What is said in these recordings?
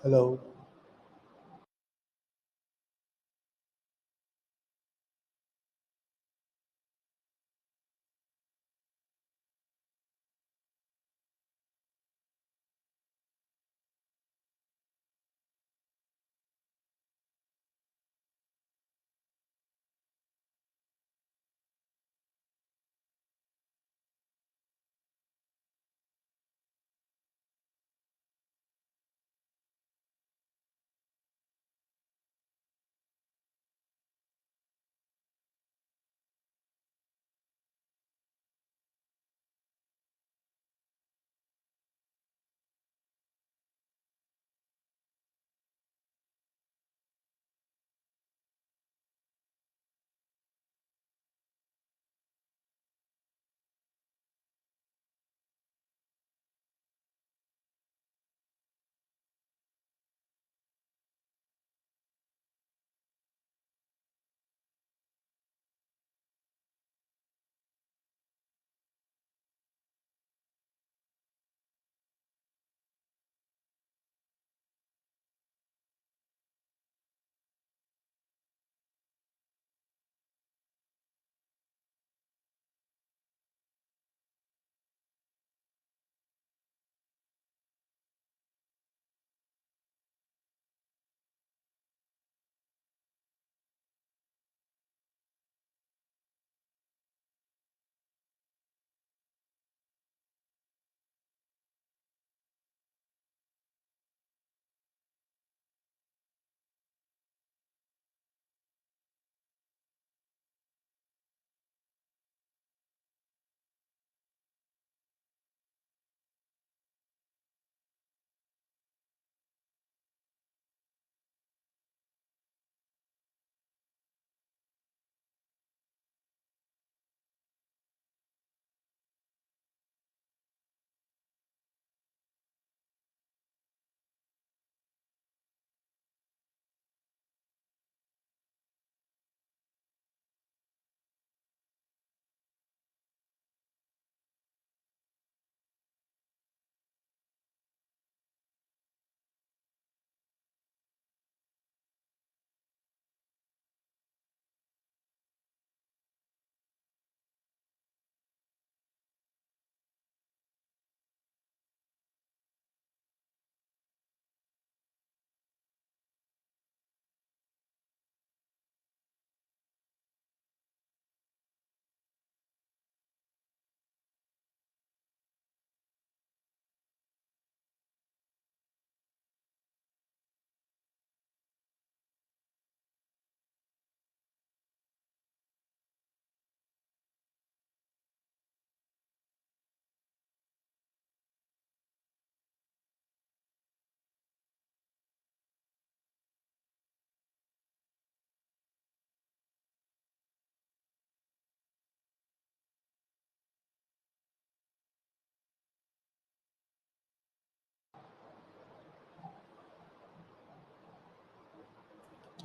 Hello.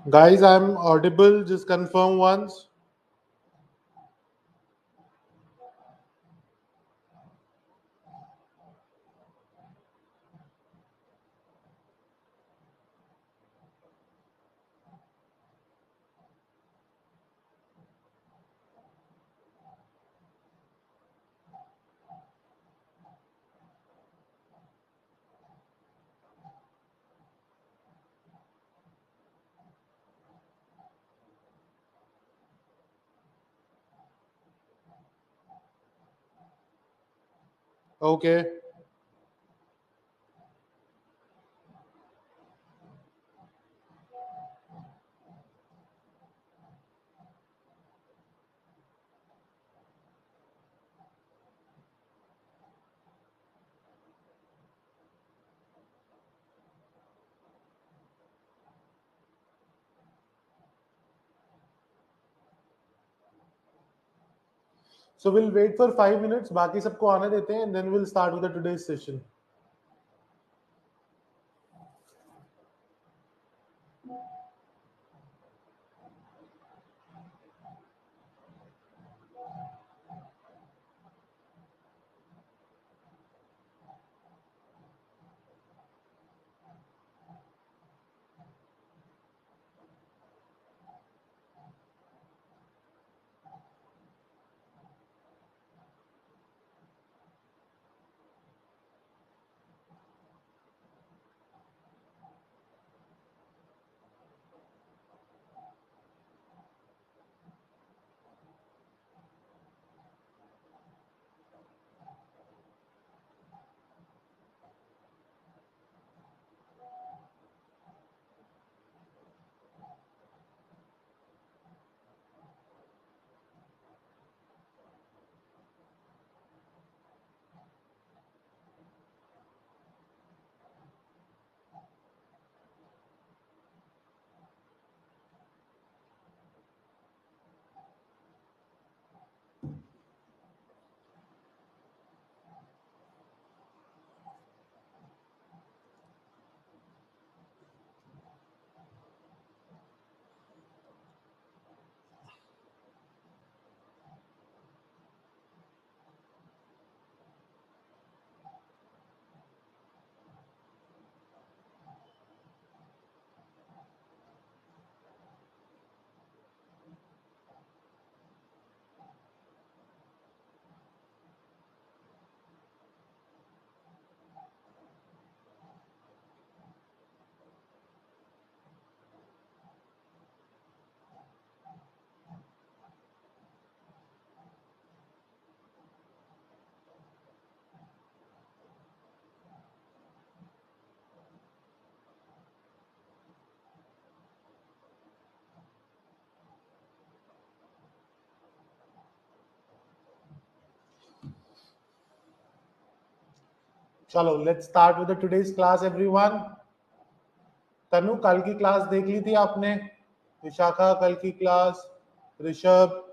Guys, I'm audible. Just confirm once. Okay. So we'll wait for 5 minutes. बाकी सबको आने देते हैं, and then we'll start with the today's session. चलो let's start with today's class everyone. Tanu, कल की class देख ली थी आपने? विशाखा कल की क्लास, ऋषभ,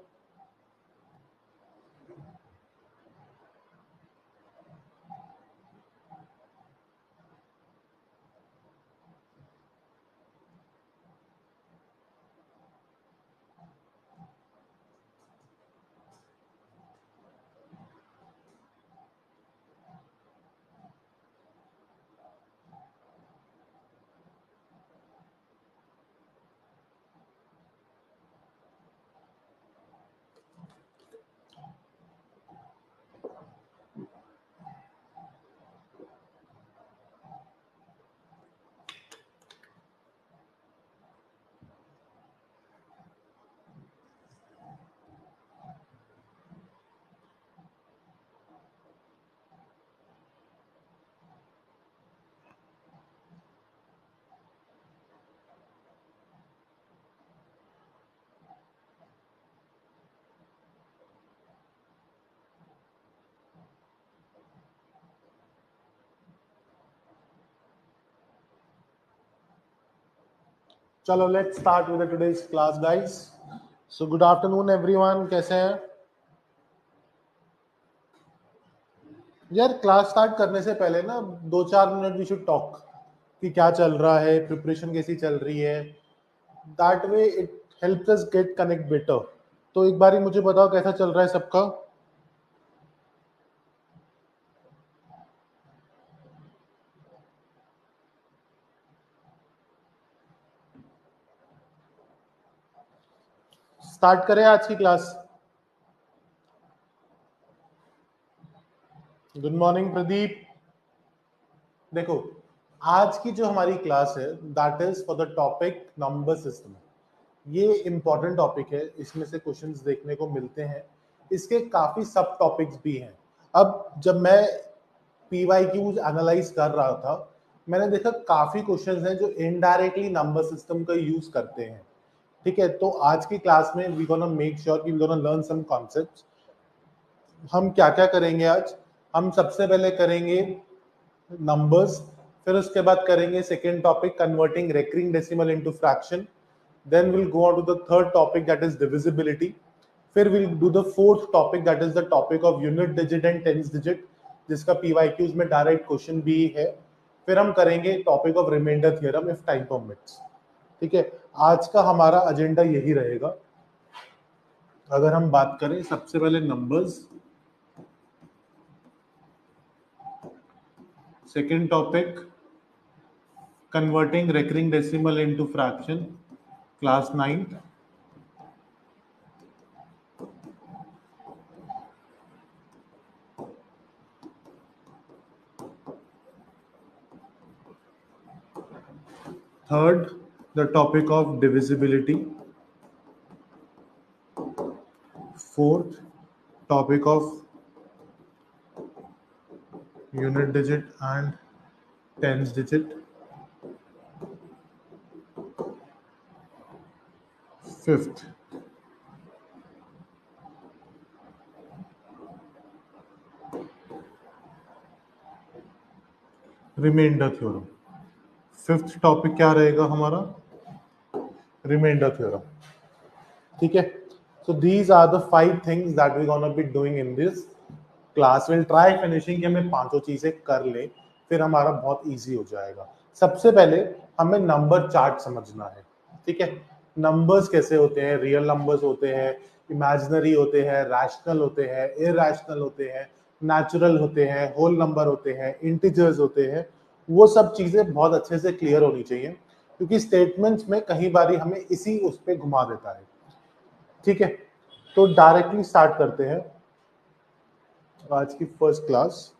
चलो let's start with today's class guys. So good afternoon everyone, कैसे हैं यार? क्लास स्टार्ट करने से पहले ना 2-4 मिनट वी शुड टॉक कि क्या चल रहा है, प्रिपरेशन कैसी चल रही है। That way it helps us gate connect better. तो एक बारी मुझे बताओ कैसा चल रहा है सबका। स्टार्ट करें आज की क्लास। Good morning Pradeep. देखो, आज की जो हमारी क्लास है that is for the topic number system. ये इंपॉर्टेंट टॉपिक है, इसमें से क्वेश्चंस देखने को मिलते हैं। इसके काफी सब टॉपिक्स भी हैं। अब जब मैं पीवाईक्यूज एनालाइज कर रहा था, मैंने देखा काफी क्वेश्चंस हैं जो इनडायरेक्टली नंबर सिस्टम का यूज करते हैं। ठीक है, तो आज की क्लास में वी गोना मेक श्योर कि we gonna learn some concepts. हम क्या क्या करेंगे आज? हम सबसे पहले करेंगे नंबर्स, फिर उसके बाद करेंगे second topic converting recurring decimal into fraction, then will go on to the third topic that is divisibility, फिर will do the fourth topic that is the topic of unit digit and tens digit, जिसका PYQs में direct question भी है। फिर हम करेंगे topic of remainder theorem if time permits. ठीक है, आज का हमारा एजेंडा यही रहेगा। अगर हम बात करें सबसे पहले numbers, second topic converting recurring decimal into fraction, class 9। Third, the topic of divisibility. Fourth, topic of unit digit and tens digit. Fifth, remainder theorem. Fifth topic क्या रहेगा हमारा? Remainder theorem. ठीक है, so these are the 5 things that we're gonna be doing in this class. We'll try finishing कि हमें पांचों चीजें कर ले, फिर हमारा बहुत इजी हो जाएगा। सबसे पहले हमें नंबर चार्ट समझना है। ठीक है, नंबर्स कैसे होते हैं? रियल नंबर्स होते हैं, इमेजिनरी होते हैं, रैशनल होते हैं, इरैशनल होते हैं, नेचुरल होते हैं, होल नंबर होते हैं, इंटीजर्स होते हैं। वो सब चीजें बहुत अच्छे से क्लियर होनी चाहिए, क्योंकि स्टेटमेंट्स में कई बारी हमें इसी उस पे घुमा देता है। ठीक है, तो डायरेक्टली स्टार्ट करते हैं आज की first class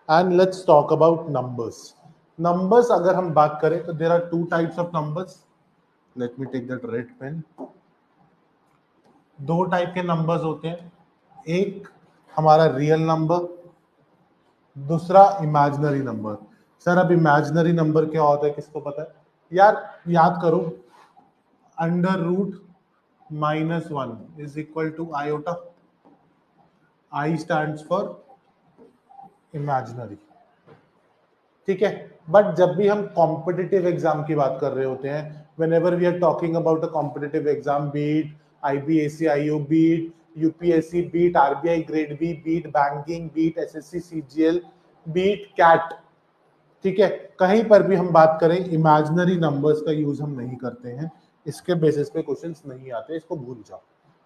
and let's talk about numbers. Numbers अगर हम बात करें तो there are 2 types of numbers. Let me take that red pen. 2 type के नंबर्स होते हैं, एक हमारा रियल नंबर, दूसरा इमेजिनरी नंबर। सर अब इमेजिनरी नंबर क्या होता है, किसको पता है? यार याद करो, under root -1 is equal to iota. I stands for imaginary. ठीक है। बट जब भी हम कॉम्पिटिटिव एग्जाम की बात कर रहे होते हैं, whenever we are talking about a competitive exam, be it IBACIO, be it UPSC, be it RBI grade B, be it banking, be it SSC CGL, be it CAT, ठीक है, कहीं पर भी हम बात करें इमेजिनरी नंबर्स का use हम नहीं करते हैं, इसके बेसिस पे क्वेश्चंस नहीं आते, इसको भूल जाओ।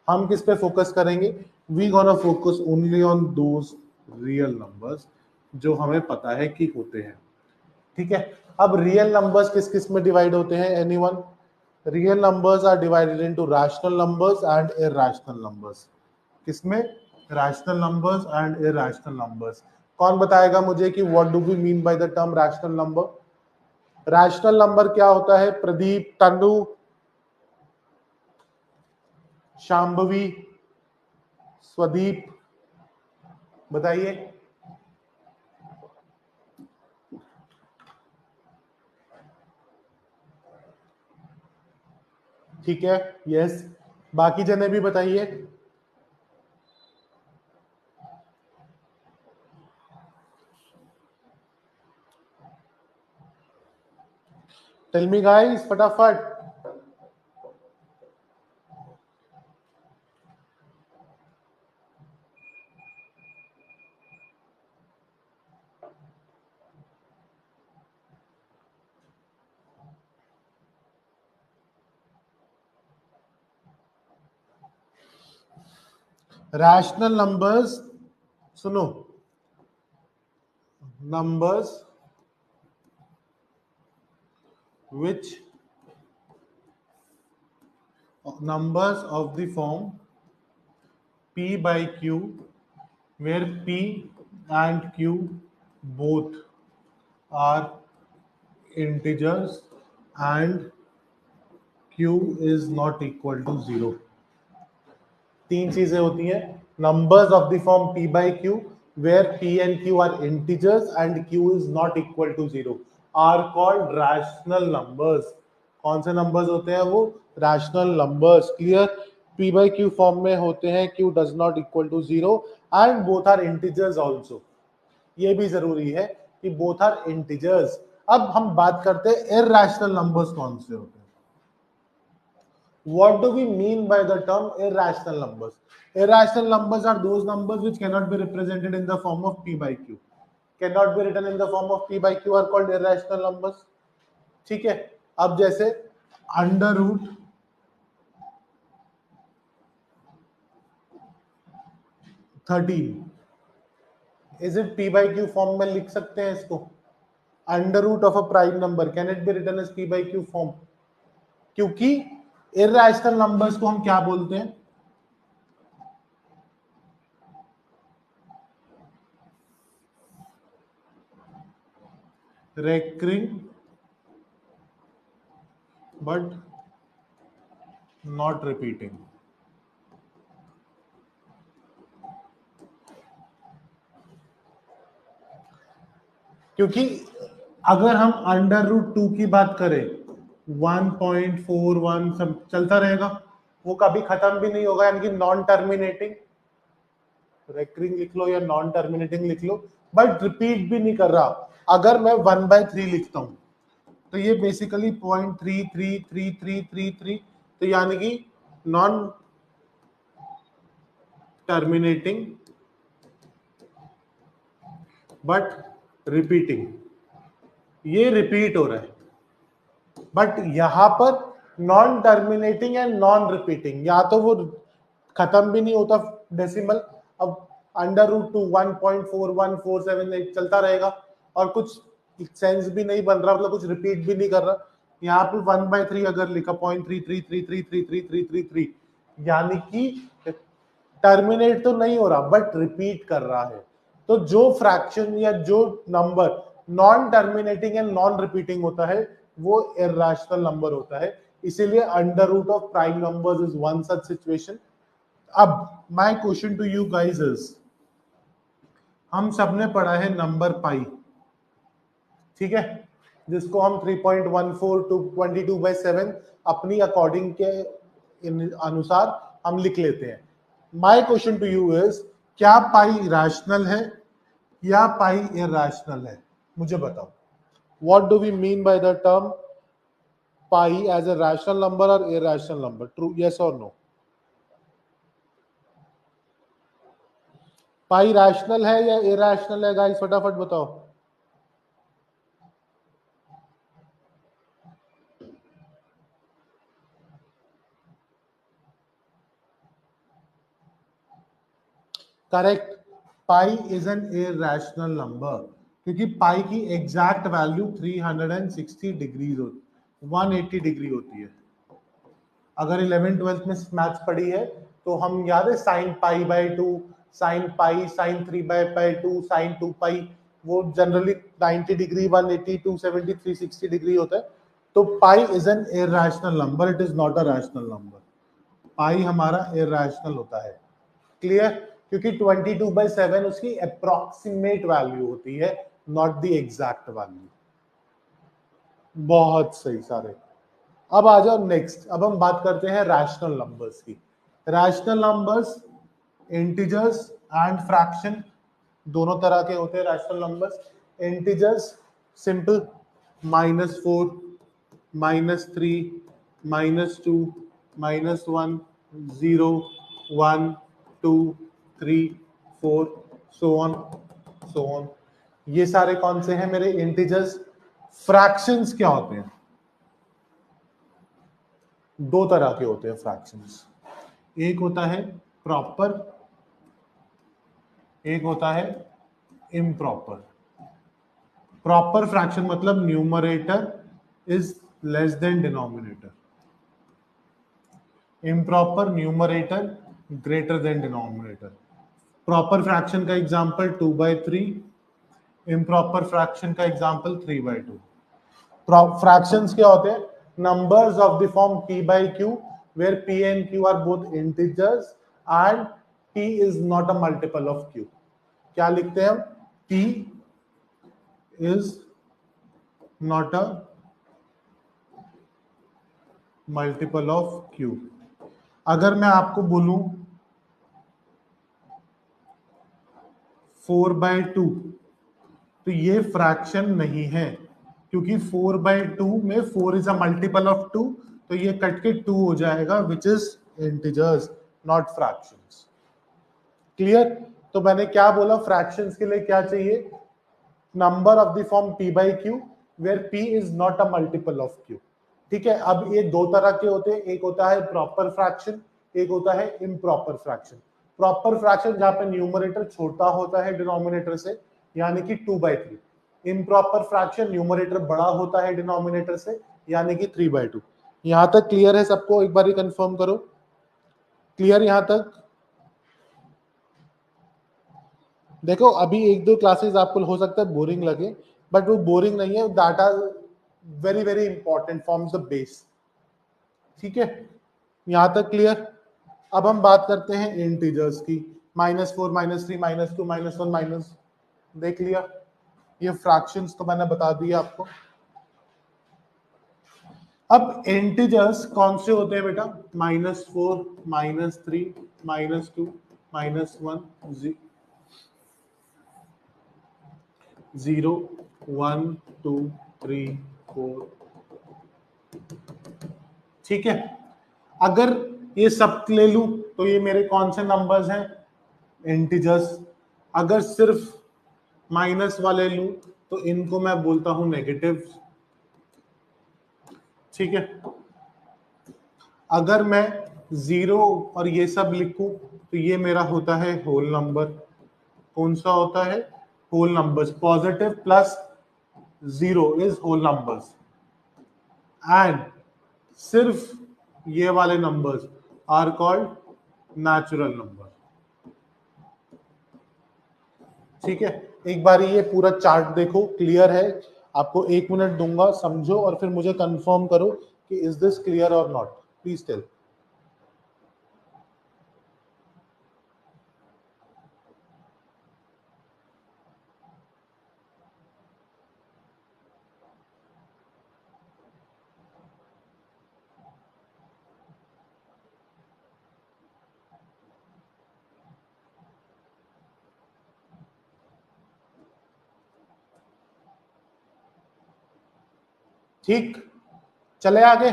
हम किस पे फोकस करेंगे? We gonna focus only on those real numbers जो हमें पता है कि होते हैं, ठीक है। अब रियल नंबर्स किस किस में डिवाइड होते हैं? Anyone? Real numbers are divided into rational numbers and irrational numbers. किसमें? Rational numbers and irrational numbers. कौन बताएगा मुझे कि what do we mean by the term rational number? Rational number क्या होता है? प्रदीप, तनु, शांभवी, स्वदीप, बताइए। ठीक है, यस। बाकी जने भी बताइए। टेल मी गाइस, फटाफट। रैशनल नंबर्स, सुनो, numbers which numbers of the form p by q, where p and q both are integers and q is not equal to 0। तीन चीजें होती हैं। Numbers of the form p by q where p and q are integers and q is not equal to 0 are called rational numbers। कौन से numbers होते हैं वो? Rational numbers. Clear? p by q form में होते हैं, q does not equal to 0 and both are integers also। ये भी जरूरी है कि both are integers। अब हम बात करते हैं इरैशनल नंबर्स कौन से होते हैं। What do we mean by the term irrational numbers? Irrational numbers are those numbers which cannot be represented in the form of p by q. Cannot be written in the form of p by q are called irrational numbers। ठीक है। अब जैसे under root 13, is it p by q form में लिख सकते हैं इसको? Under root of a prime number, can it be written as p by q form? क्योंकि इरैशनल नंबर्स को हम क्या बोलते हैं? recurring but not repeating। क्योंकि अगर हम अंडर रूट 2 की बात करें 1.41 सब चलता रहेगा, वो कभी खत्म भी नहीं होगा, यानी कि नॉन टर्मिनेटिंग। रेकरिंग लिख लो या नॉन टर्मिनेटिंग लिख लो, बट रिपीट भी नहीं कर रहा। अगर मैं 1/3 लिखता हूं तो ये बेसिकली 0.333333, तो यानी कि नॉन टर्मिनेटिंग बट रिपीटिंग। ये रिपीट हो रहा है, बट यहां पर non terminating and non repeating, या तो वो खत्म भी नहीं होता डेसिमल। अब अंडर रूट 2 1.41478 चलता रहेगा और कुछ सेंस भी नहीं बन रहा, मतलब कुछ रिपीट भी नहीं कर रहा। यहाँ पे 1/3 अगर लिखा 0.33333333, यानी कि टर्मिनेट तो नहीं हो रहा बट रिपीट कर रहा है। तो जो फ्रैक्शन या जो number non terminating and non repeating होता है वो इरैशनल नंबर होता है। इसीलिए under root of prime numbers is one such situation. अब my question to you guys is, हम सबने पढ़ा है नंबर पाई, ठीक है, जिसको हम 3.14 टू 22/7 अपनी अकॉर्डिंग के अनुसार हम लिख लेते हैं। My question to you is, क्या पाई रैशनल है या पाई इरैशनल है? मुझे बताओ। What do we mean by the term pi as a rational number or irrational number? True, yes or no? Pi rational है या इरैशनल है गाइस, फटाफट बताओ। Correct, pi is an irrational number क्योंकि पाई की एग्जैक्ट वैल्यू 360 डिग्रीज होती, 180 degree होती है। अगर 11 12th में मैथ्स पढ़ी है तो हम याद है sine pi by 2, sine pi, sine 3 by 2, sine 2 pi, वो जनरली 90 डिग्री, 180, 270, 360 डिग्री होता है। तो pi is an irrational number, it is not a rational number. Pi हमारा इरैशनल होता है। क्लियर? क्योंकि 22/7 उसकी अप्रोक्सीमेट वैल्यू होती है, नॉट द एग्जैक्ट वैल्यू। बहुत सही सारे। अब आ जाओ नेक्स्ट, अब हम बात करते हैं रैशनल नंबर्स की। Rational numbers integers and fraction दोनों तरह के होते हैं rational numbers. Integers simple, -4, -3, -2, -1, 0, 1, 2, 3, 4, so on so on. ये सारे कौन से हैं मेरे इंटीजर्स। फ्रैक्शंस क्या होते हैं? दो तरह के होते हैं फ्रैक्शंस, एक होता है प्रॉपर, एक होता है इम्प्रॉपर। प्रॉपर फ्रैक्शन मतलब numerator is less than denominator, improper numerator greater than denominator. Proper fraction का एग्जांपल 2/3, इम्प्रॉपर फ्रैक्शन का एग्जांपल 3/2। फ्रैक्शंस क्या होते हैं? Numbers of the form p by q where p and q are both integers and p is not a multiple of q। क्या लिखते हैं हम? p is not a multiple of q। अगर मैं आपको बोलूं 4/2 तो ये फ्रैक्शन नहीं है, क्योंकि 4/2 में 4 इज अ मल्टीपल ऑफ 2, तो ये कट के 2 हो जाएगा which is integers not fractions. Clear? तो मैंने क्या बोला, फ्रैक्शंस के लिए क्या चाहिए? Number of the form p by q where p is not a multiple of q। ठीक है, अब ये दो तरह के होते हैं, एक होता है प्रॉपर फ्रैक्शन, एक होता है इम्प्रॉपर फ्रैक्शन। प्रॉपर फ्रैक्शन जहां पे न्यूमरेटर छोटा होता है डिनोमिनेटर से, यानी कि 2/3। इम्प्रॉपर फ्रैक्शन न्यूमरेटर बड़ा होता है डिनोमिनेटर से, यानी कि 3/2। यहां तक क्लियर है सबको? एक बार ही कंफर्म करो, क्लियर यहां तक? देखो अभी एक दो क्लासेस आपको हो सकता है बोरिंग लगे, बट वो बोरिंग नहीं है, that are very very important, forms the base. ठीक है, यहां तक क्लियर? अब हम बात करते हैं इंटीजर्स की। -4, -3, -2, -1, माइनस, देख लिया। ये फ्रैक्शंस तो मैंने बता दिया आपको। अब इंटीजर्स कौन से होते हैं बेटा? -4, -3, -2, -1, 0, 1, 2, 3, 4। ठीक है, अगर ये सब ले लूं तो ये मेरे कौन से नंबर्स हैं? इंटीजर्स। अगर सिर्फ माइनस वाले लूं तो इनको मैं बोलता हूं नेगेटिव। ठीक है, अगर मैं 0 और ये सब लिखूं तो ये मेरा होता है होल नंबर। कौन सा होता है? Whole numbers. Positive plus 0 is whole numbers, and सिर्फ ये वाले numbers are called natural number. ठीक है, एक बार ये पूरा चार्ट देखो, क्लियर है? आपको 1 मिनट दूंगा, समझो और फिर मुझे कंफर्म करो कि इज दिस क्लियर और नॉट। Please tell. ठीक, चले आगे।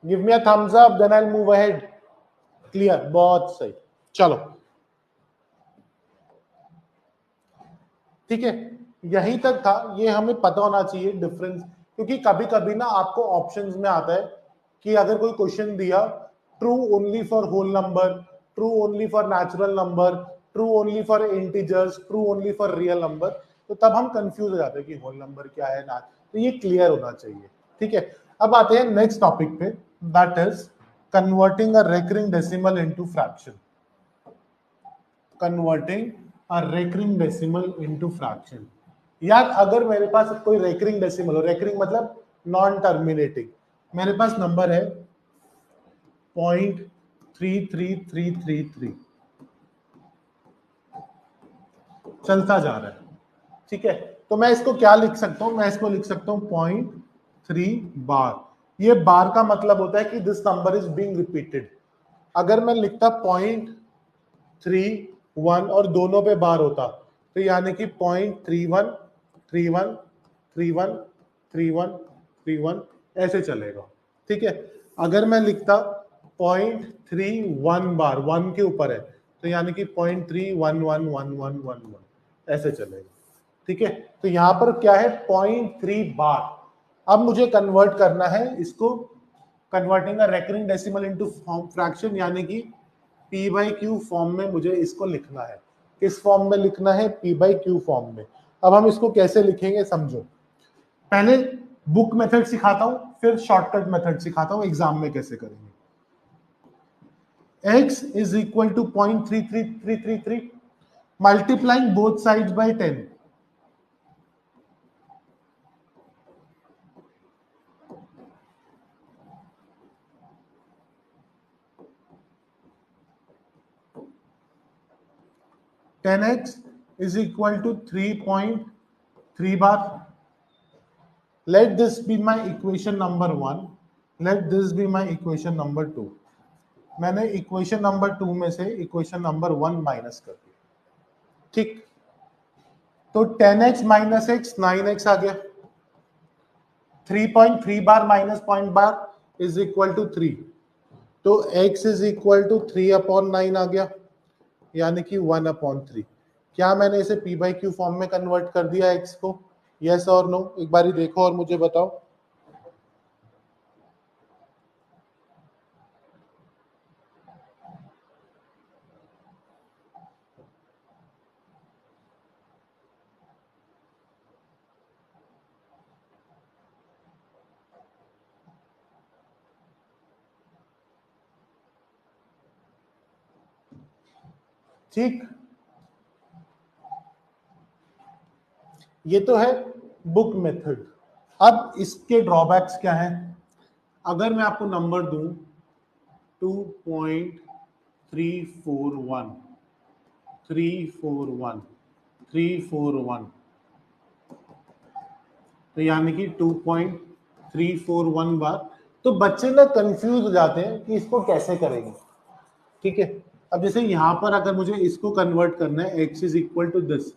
Give me a thumbs up then I will move ahead. Clear, बहुत सही। चलो ठीक है, यहीं तक था। ये हमें पता होना चाहिए डिफरेंस, क्योंकि कभी कभी ना आपको ऑप्शंस में आता है कि अगर कोई क्वेश्चन दिया true only for whole number, true only for natural number, true only for integers, true only for real number, तो तब हम कंफ्यूज हो जाते हैं कि होल नंबर क्या है ना। तो ये क्लियर होना चाहिए। ठीक है, अब आते हैं नेक्स्ट टॉपिक पे, that is converting a recurring decimal into fraction. Converting a recurring decimal into fraction. यार अगर मेरे पास कोई रेकरिंग डेसिमल हो, रेकरिंग मतलब नॉन टर्मिनेटिंग, मेरे पास नंबर है 0.33333, चलता जा रहा है। ठीक है, तो मैं इसको क्या लिख सकता हूं, मैं इसको लिख सकता हूं 0.3 बार। ये बार का मतलब होता है कि this number is being repeated. अगर मैं लिखता 0.31 और दोनों पे बार होता, तो यानी कि 0.31 31 31 31 31 ऐसे चलेगा। ठीक है, अगर मैं लिखता 0.31 बार, 1 के ऊपर है, तो यानी कि 0.3111111 ऐसे चलेगा। ठीक है, तो यहां पर क्या है 0.3 बार। अब मुझे कन्वर्ट करना है इसको, converting a recurring decimal into fraction, यानी कि पी बाई क्यू फॉर्म में मुझे इसको लिखना है। किस फॉर्म में लिखना है? पी बाई क्यू फॉर्म में। अब हम इसको कैसे लिखेंगे समझो। पहले बुक मेथड सिखाता हूं, फिर शॉर्टकट मेथड सिखाता हूं एग्जाम में कैसे करेंगे। x is equal to 0.33333, multiplying both sides by 10. Ten x is equal to 3.3 bar. Let this be my equation number 1. Let this be my equation number 2. मैंने equation number 2 में से equation number 1 minus कर दिया। ठीक, तो 10x minus x 9x आ गया। 3.3 bar minus point bar is equal to 3, तो x इज इक्वल टू 3/9 आ गया, यानी कि 1/3। क्या मैंने इसे p बाई क्यू फॉर्म में कन्वर्ट कर दिया x को? यस और नो? एक बारी देखो और मुझे बताओ। ठीक, ये तो है बुक मेथड। अब इसके ड्रॉबैक्स क्या हैं? अगर मैं आपको नंबर दूं 2.341 341 341, तो यानी कि 2.341 बार, तो बच्चे ना कंफ्यूज हो जाते हैं कि इसको कैसे करेंगे। ठीक है, अब जैसे यहां पर अगर मुझे इसको कन्वर्ट करना है x is equal to this,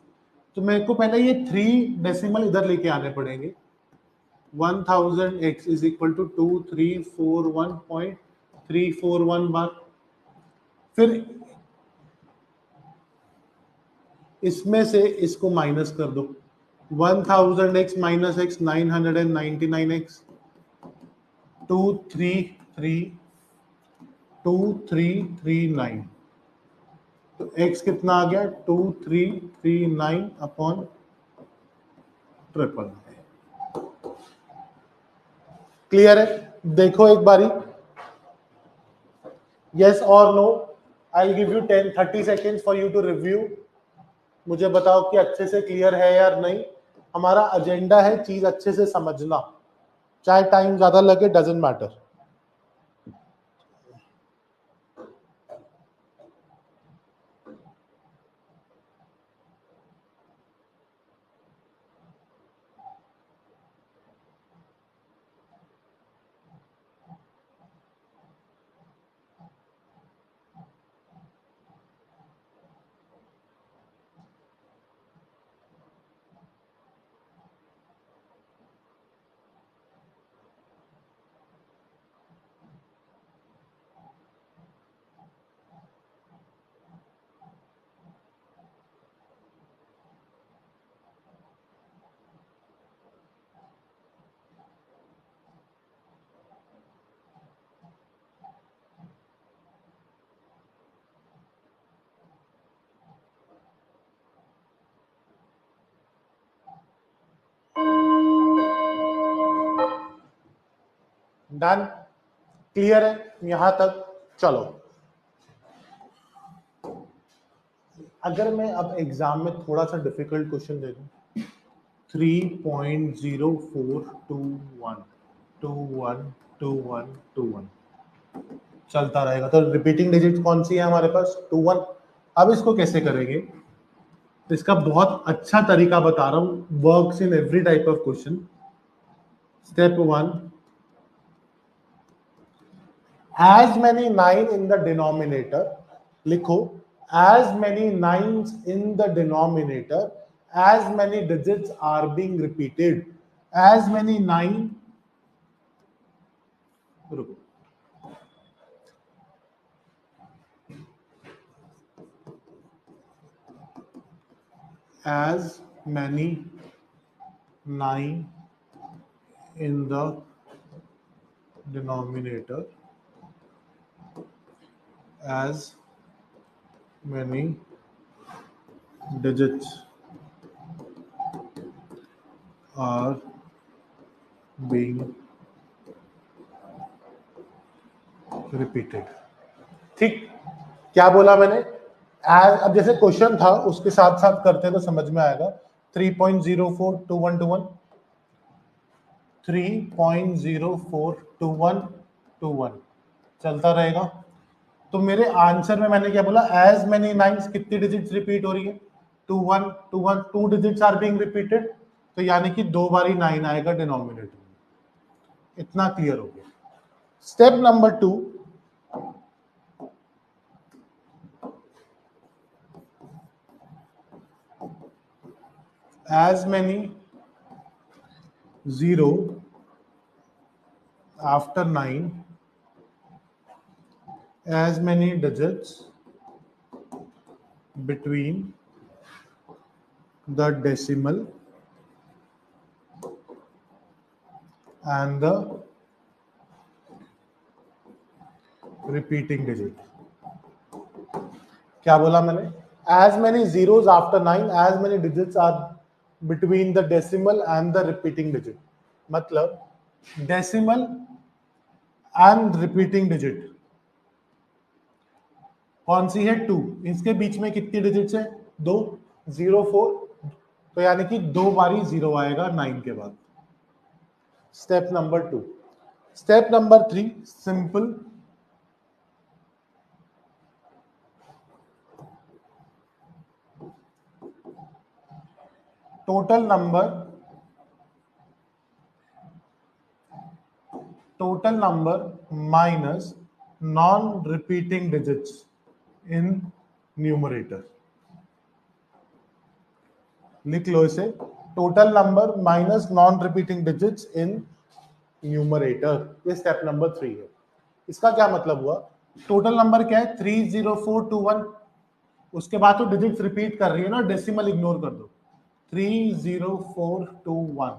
तो मेरे को पहले ये 3 डेसिमल इधर लेके आने पड़ेंगे। 1000x इज इक्वल टू 2341.341 बार। फिर इसमें से इसको माइनस कर दो, 1000x माइनस x 999x, 2339, तो x कितना आ गया 2339/999। क्लियर है? देखो एक बारी, यस और no. I give you 10-30 seconds for you to review. मुझे बताओ कि अच्छे से क्लियर है या नहीं। हमारा एजेंडा है चीज अच्छे से समझना, चाहे टाइम ज्यादा लगे, डजेंट मैटर। डन, क्लियर है यहां तक? चलो, अगर मैं अब एग्जाम में थोड़ा सा डिफिकल्ट क्वेश्चन दे दूं, 3.0421 चलता रहेगा, तो रिपीटिंग डिजिट कौन सी है हमारे पास? 21। अब इसको कैसे करेंगे? इसका बहुत अच्छा तरीका बता रहा हूं, works in every type of question. Step 1, as many 9 in the denominator, लिखो as many 9s in the denominator, as many digits are being repeated, as many 9, रुको, as many 9 in the denominator, as many digits are being repeated। ठीक, क्या बोला मैंने? अब जैसे question था उसके साथ साथ करते हैं तो समझ में आएगा। 3.042121, 3.042121 चलता रहेगा। तो मेरे आंसर में मैंने क्या बोला? एज मेनी नाइन्स, कितनी डिजिट्स रिपीट हो रही है? 2121, 2 डिजिट्स आर बीइंग रिपीटेड, तो यानी कि 2 बारी 9 आएगा डिनोमिनेटर में। इतना क्लियर हो गया। Step number 2, as many 0 after 9, as many digits between the decimal and the repeating digit। क्या बोला मैंने? as many zeros after 9, as many digits are between the decimal and the repeating digit। मतलब decimal and repeating digit कौन सी है? 2। इसके बीच में कितनी digits है? 2, 0 4, तो यानी कि 2 बारी 0 आएगा 9 के बाद। Step number 2। Step number 3, simple, total number minus non repeating digits in numerator. लिख लो इसे, total number minus non repeating digits in numerator. ये स्टेप नंबर 3 है। इसका क्या मतलब हुआ? टोटल नंबर क्या है? 30421, उसके बाद तो डिजिट्स रिपीट कर रही है ना, डेसिमल इग्नोर कर दो। 30421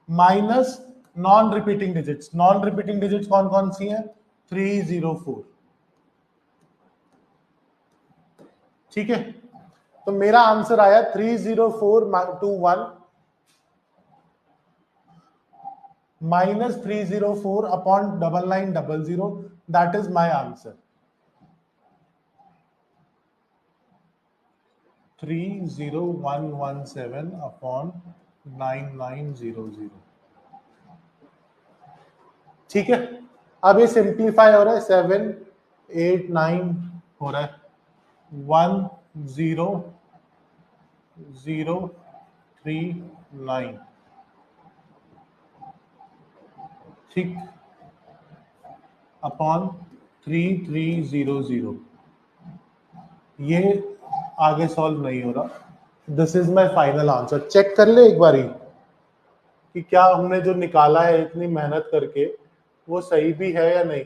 minus non repeating digits. Non repeating digits कौन कौन सी हैं? 304। ठीक है, तो मेरा आंसर आया 30421 minus 304 upon 9900, that is my answer। 30117 upon 9900। ठीक है, अब ये सिंप्लीफाई हो रहा है, 7 8 9 हो रहा है, 1 0 0 3 9। ठीक, अपॉन 3300। ये आगे सॉल्व नहीं हो रहा। This is my final answer. Check कर ले एक बारी कि क्या हमने जो निकाला है इतनी मेहनत करके वो सही भी है या नहीं।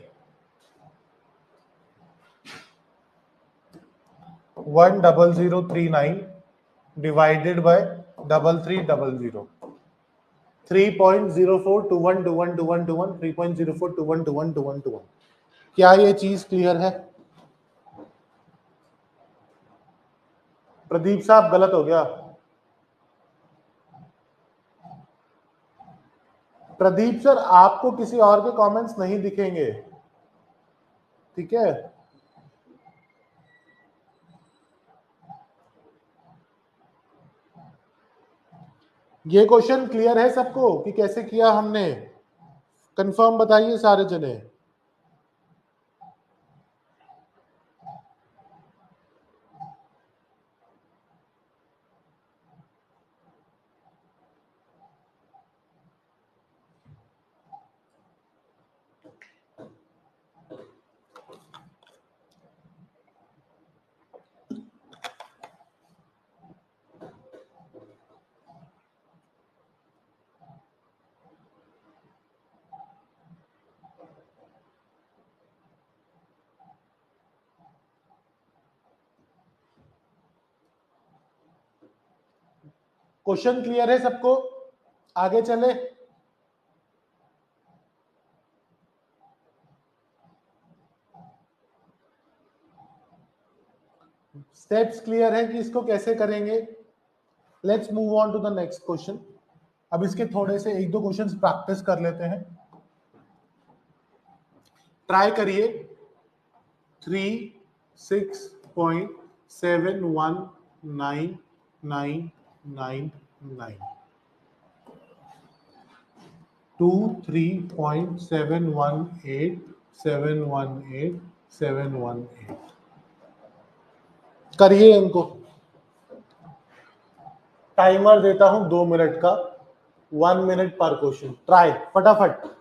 10039 डिवाइडेड बाय 3300, 3.0421212121, 3.04212121। क्या ये चीज क्लियर है? प्रदीप साहब गलत हो गया। प्रदीप सर आपको किसी और के कमेंट्स नहीं दिखेंगे, ठीक है? ये क्वेश्चन क्लियर है सबको कि कैसे किया हमने? कंफर्म बताइए सारे जने। क्वेश्चन क्लियर है सबको? आगे चले। स्टेप्स क्लियर है कि इसको कैसे करेंगे? Let's move on to the next question. अब इसके थोड़े से एक दो क्वेश्चंस प्रैक्टिस कर लेते हैं। ट्राई करिए। 3,6.7199999 23.718718718 करिए इनको। टाइमर देता हूं 2 मिनट का, 1 मिनट पर क्वेश्चन। ट्राई फटाफट।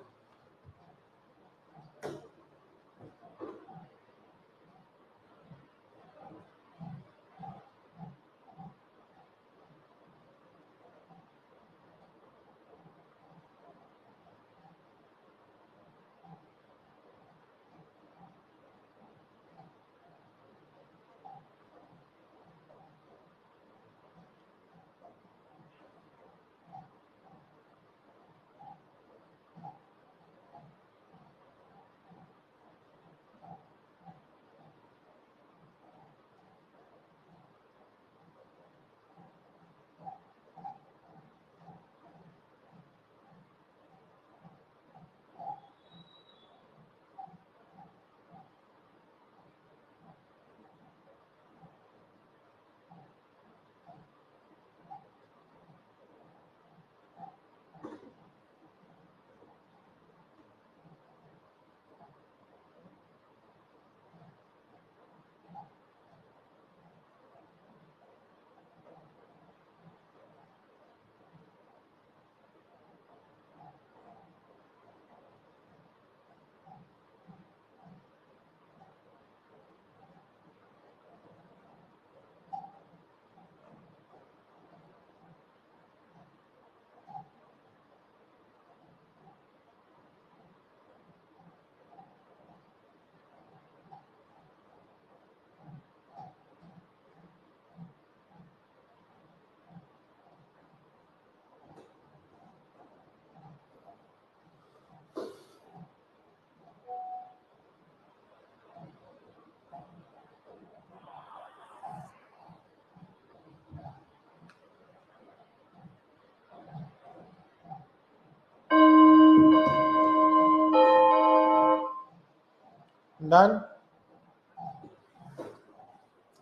डन।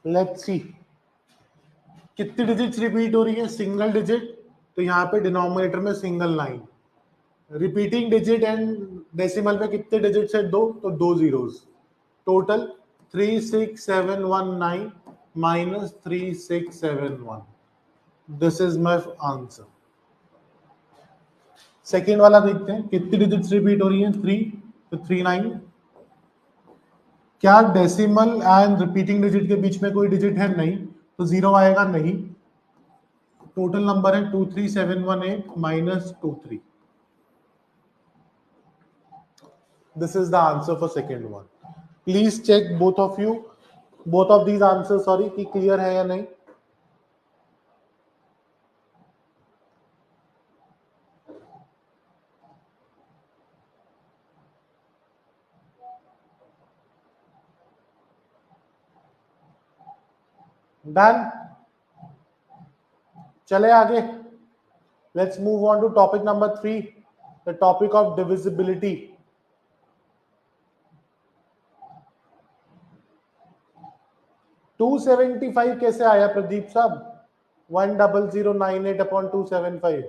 लेट्स सी कितनी डिजिट्स रिपीट हो रही है। सिंगल डिजिट, तो यहाँ पे डिनोमिनेटर में single 9। Repeating digit and decimal में कितने डिजिट्स है? 2, तो 2 zeros. Total 36719 minus 3671। This is my answer. Second वाला देखते हैं कितनी डिजिट्स रिपीट हो रही है। 3, तो 39। क्या डेसिमल एंड रिपीटिंग डिजिट के बीच में कोई डिजिट है? नहीं, तो 0 आएगा नहीं। टोटल नंबर है 23718 minus 23। This is the answer for second one. Please check both of these answers, sorry, कि clear है या नहीं। Done। चले आगे। Let's move on to topic number 3। The topic of divisibility. To 275 कैसे आया प्रदीप साहब? 10098 upon 275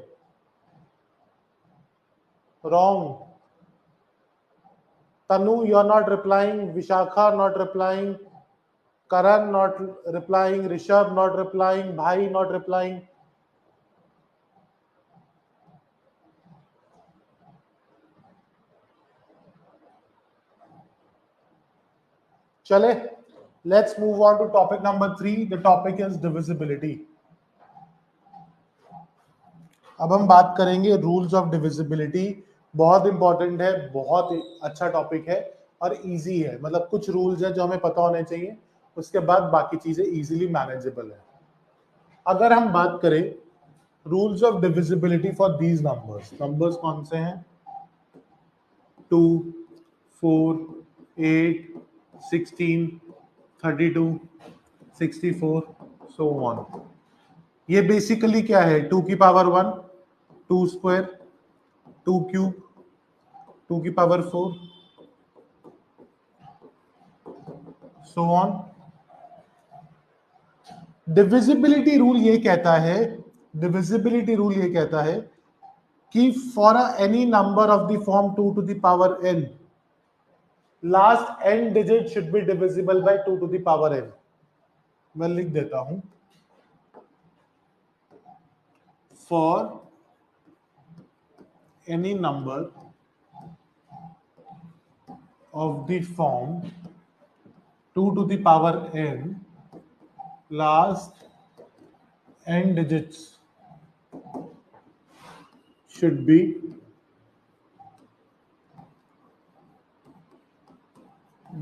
wrong. Tanu, you are not replying. Vishakha not replying. Karan not replying. Rishabh not replying. Bhai not replying. Chale, let's move on to topic number 3. The topic is divisibility. अब हम बात करेंगे rules of divisibility. बहुत important है, बहुत अच्छा topic है और इजी है। मतलब कुछ रूल्स हैं जो हमें पता होने चाहिए, उसके बाद बाकी चीजें इजीली मैनेजेबल है। अगर हम बात करें rules of divisibility for these numbers, numbers कौन से हैं? 2, 4, 8, 16, 32, 64, so on। ये बेसिकली क्या है? 2 की पावर 1, 2 स्क्वायर, 2 क्यूब, 2 की power 4, so on। Divisibility rule ये कहता है, डिविजिबिलिटी रूल ये कहता है कि for any number of the form 2 to the power n, last n digit should be divisible by 2 to the power n। मैं लिख देता हूं, for any number of the form 2 to the power n, last n digits should be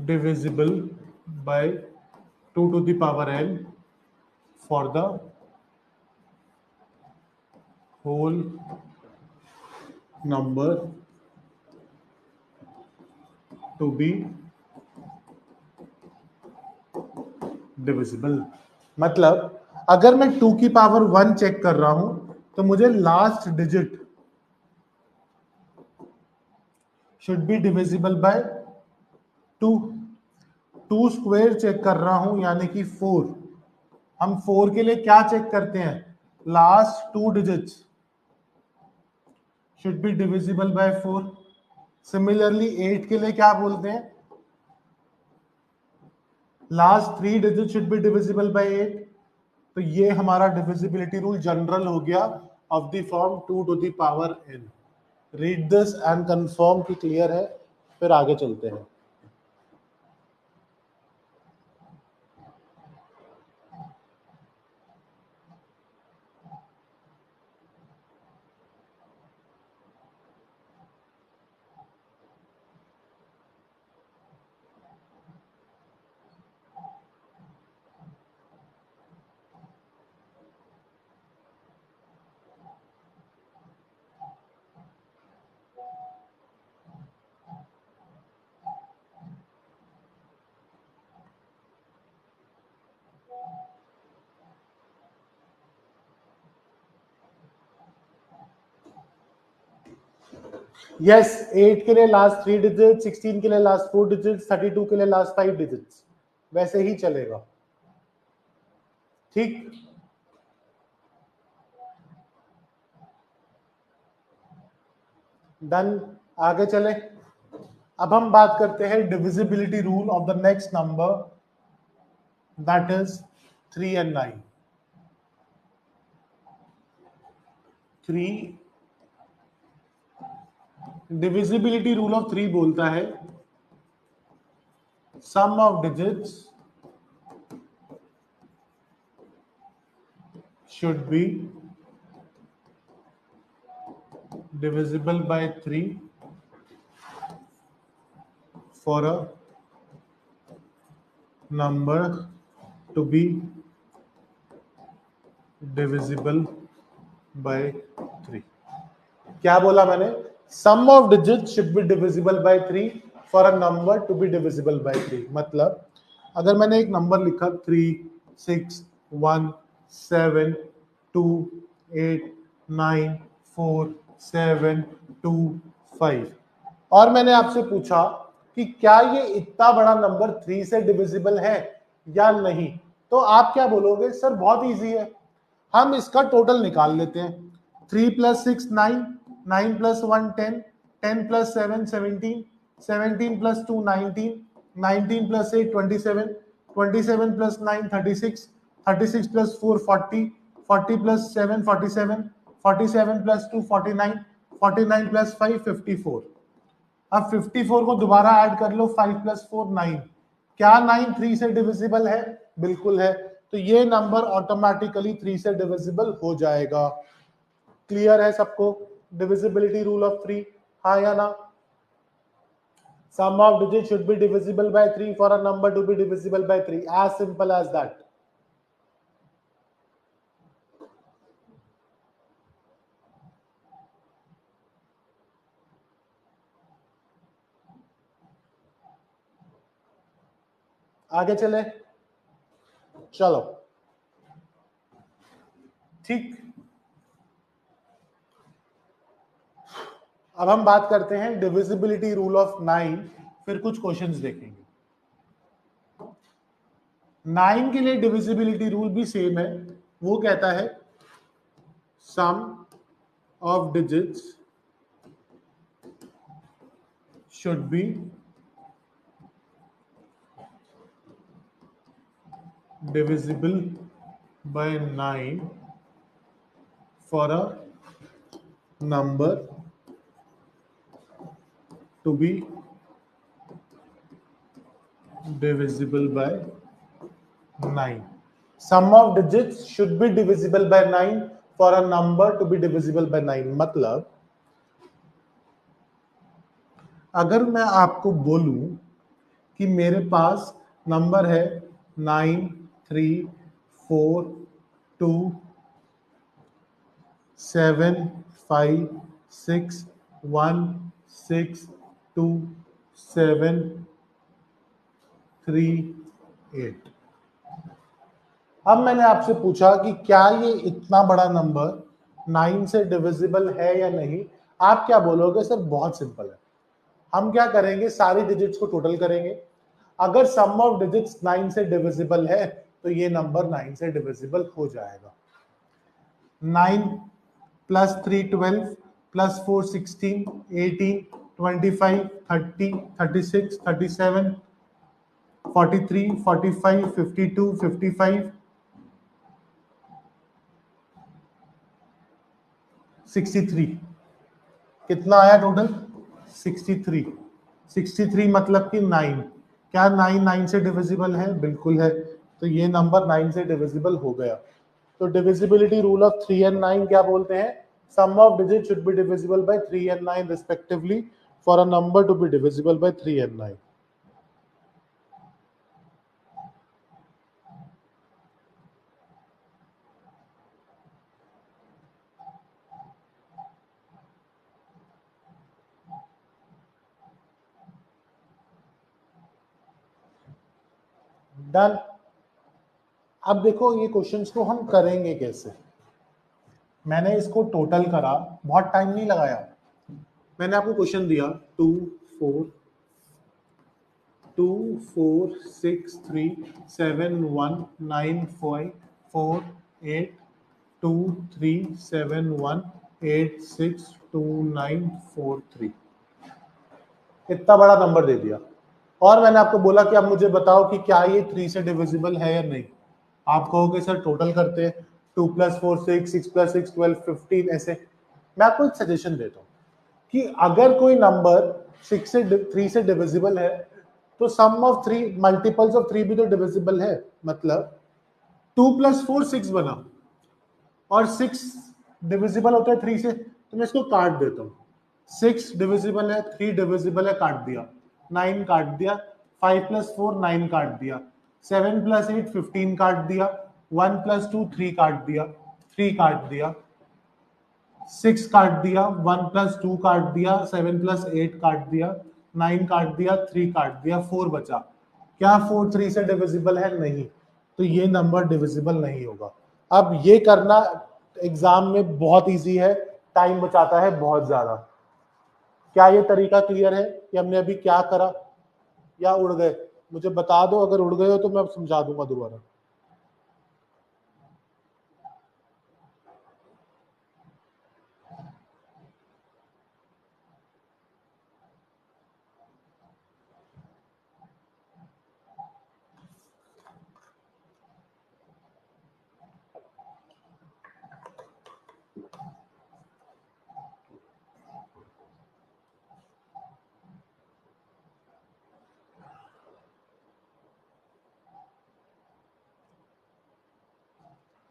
divisible by 2 to the power n for the whole number to be divisible। मतलब अगर मैं 2 की power 1 check कर रहा हूं तो मुझे last digit should be divisible by 2। 2 square check कर रहा हूं यानी कि 4। हम 4 के लिए क्या चेक करते हैं? Last 2 digits should be divisible by 4। Similarly 8 के लिए क्या बोलते हैं? Last 3 digit should be divisible by 8। तो ये हमारा डिविजिबिलिटी रूल जनरल हो गया of the form 2 to the power n। Read this and confirm कि क्लियर है, फिर आगे चलते हैं। यस, 8 के लिए लास्ट 3 डिजिट, 16 के लिए लास्ट 4 डिजिट, 32 के लिए लास्ट 5 डिजिट्स, वैसे ही चलेगा। ठीक, डन। आगे चले। अब हम बात करते हैं divisibility rule of the next number, that is 3 and 9। 3 divisibility rule of 3 बोलता है sum of digits should be divisible by 3 for a number to be divisible by 3। क्या बोला मैंने? Sum of digits should be divisible by 3 for a number to be divisible by 3। मतलब अगर मैंने एक number लिखा 3, 6, 1, 7, 2, 8, 9, 4, 725। और मैंने आपसे पूछा कि क्या ये इतना बड़ा नंबर 3 से डिविजिबल है या नहीं, तो आप क्या बोलोगे? सर बहुत इजी है, हम इसका टोटल निकाल लेते हैं। 3 + 6 9, 9 + 1 10, 10 + 7 17, 17 + 2 19, 19 + 8 27, 27 + 9 36, 36 + 4 40, 40 + 7 47, 47 + 2 49, 49 + 5 54। अब 54 को दोबारा ऐड कर लो, 5 + 4 9। क्या 9 3 से डिविजिबल है? बिल्कुल है, तो ये नंबर ऑटोमेटिकली 3 से डिविजिबल हो जाएगा। क्लियर है सबको? डिविजिबिलिटी रूल ऑफ 3, हाँ या ना? Sum of digits should be divisible by 3 for a number to be divisible by 3, as simple as that. आगे चले, चलो ठीक। अब हम बात करते हैं डिविजिबिलिटी रूल ऑफ 9, फिर कुछ क्वेश्चंस देखेंगे। 9 के लिए डिविजिबिलिटी रूल भी सेम है, वो कहता है sum of digits should be divisible by 9 for a number to be divisible by 9. Sum of digits should be divisible by 9 for a number to be divisible by 9. मतलब अगर मैं आपको बोलूं कि मेरे पास नंबर है 9 3 4 2 7 5 6 1 6 2 7 3 8। अब मैंने आपसे पूछा कि क्या ये इतना बड़ा नंबर 9 से डिविजिबल है या नहीं। आप क्या बोलोगे? सर बहुत सिंपल है, हम क्या करेंगे, सारी डिजिट्स को टोटल करेंगे। अगर सम ऑफ डिजिट्स 9 से डिविजिबल है तो ये नंबर 9 से डिविजिबल हो जाएगा। 9 + 3 12, + 4 16, 18 25 30 36 37 43 45 52 55 63। कितना आया टोटल? 63। 63 मतलब कि 9। क्या 9 9 से डिविजिबल है? बिल्कुल है, तो ये नंबर 9 से डिविजिबल हो गया। तो डिविजिबिलिटी रूल ऑफ 3 and 9 क्या बोलते हैं? Sum of digit should be divisible by 3 and 9 respectively for a number to be divisible by 3 and 9। Done. अब देखो ये क्वेश्चंस को हम करेंगे कैसे। मैंने इसको टोटल करा, बहुत टाइम नहीं लगाया। मैंने आपको क्वेश्चन दिया 2 4 2 4 6 3 7 1 9 5 4 8 2 3 7 1 8 6 2 9 4 3। इतना बड़ा नंबर दे दिया और मैंने आपको बोला कि अब मुझे बताओ कि क्या ये 3 से डिविजिबल है या नहीं। आप कहोगे सर टोटल करते हैं, 2 + 4 6, 6 + 6 12 15 ऐसे। मैं आपको एक सजेशन देता हूँ कि अगर कोई नंबर 6 से 3 से डिविजिबल है तो सम ऑफ 3 मल्टीपल्स ऑफ 3 भी तो डिविजिबल है। मतलब 2 + 4 6 बना और 6 डिविजिबल होता है 3 से, तो मैं इसको काट देता हूँ। 6 डिविजिबल है, 3 डिविजिबल है, काट दिया। 9 काट दिया, 5 + 4 9 काट दिया, 7 + 8 15 काट दिया, 1 + 2 3 काट दिया, 3 काट दिया, 6 काट दिया, 1 + 2 काट दिया, 7 + 8 काट दिया, 9 काट दिया, 3 काट दिया, 4 बचा। क्या 4 3 से डिविजिबल है? नहीं, तो ये नंबर डिविजिबल नहीं होगा। अब ये करना एग्जाम में बहुत इजी है, टाइम बचाता है बहुत ज्यादा। क्या ये तरीका क्लियर है कि हमने अभी क्या करा, या उड़ गए? मुझे बता दो, अगर उड़ गए हो तो मैं समझा दूंगा दोबारा।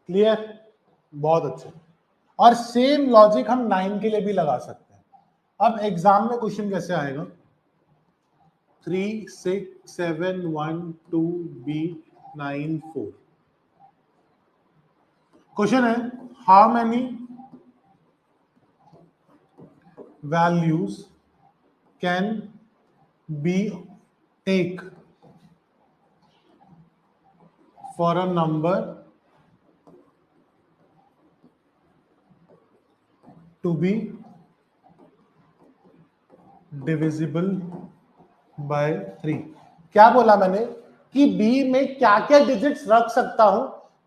क्लियर? बहुत अच्छे। और सेम लॉजिक हम 9 के लिए भी लगा सकते हैं। अब एग्जाम में क्वेश्चन कैसे आएगा? 3 6 7 1 2 B 9 4। क्वेश्चन है, how many values can be take for a number to be divisible by 3? क्या बोला मैंने कि बी में क्या क्या डिजिट्स रख सकता हूं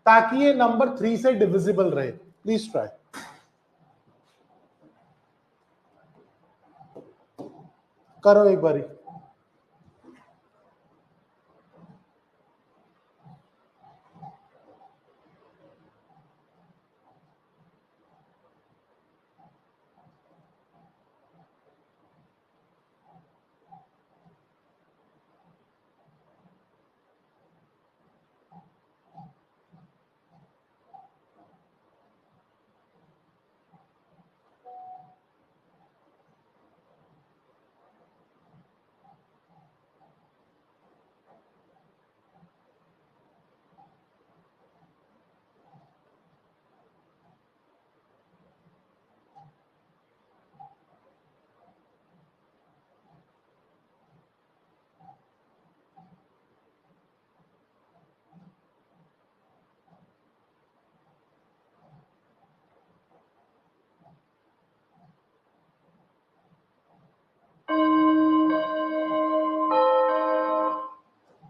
ताकि ये नंबर 3 से डिविजिबल रहे? Please try. करो एक बारी।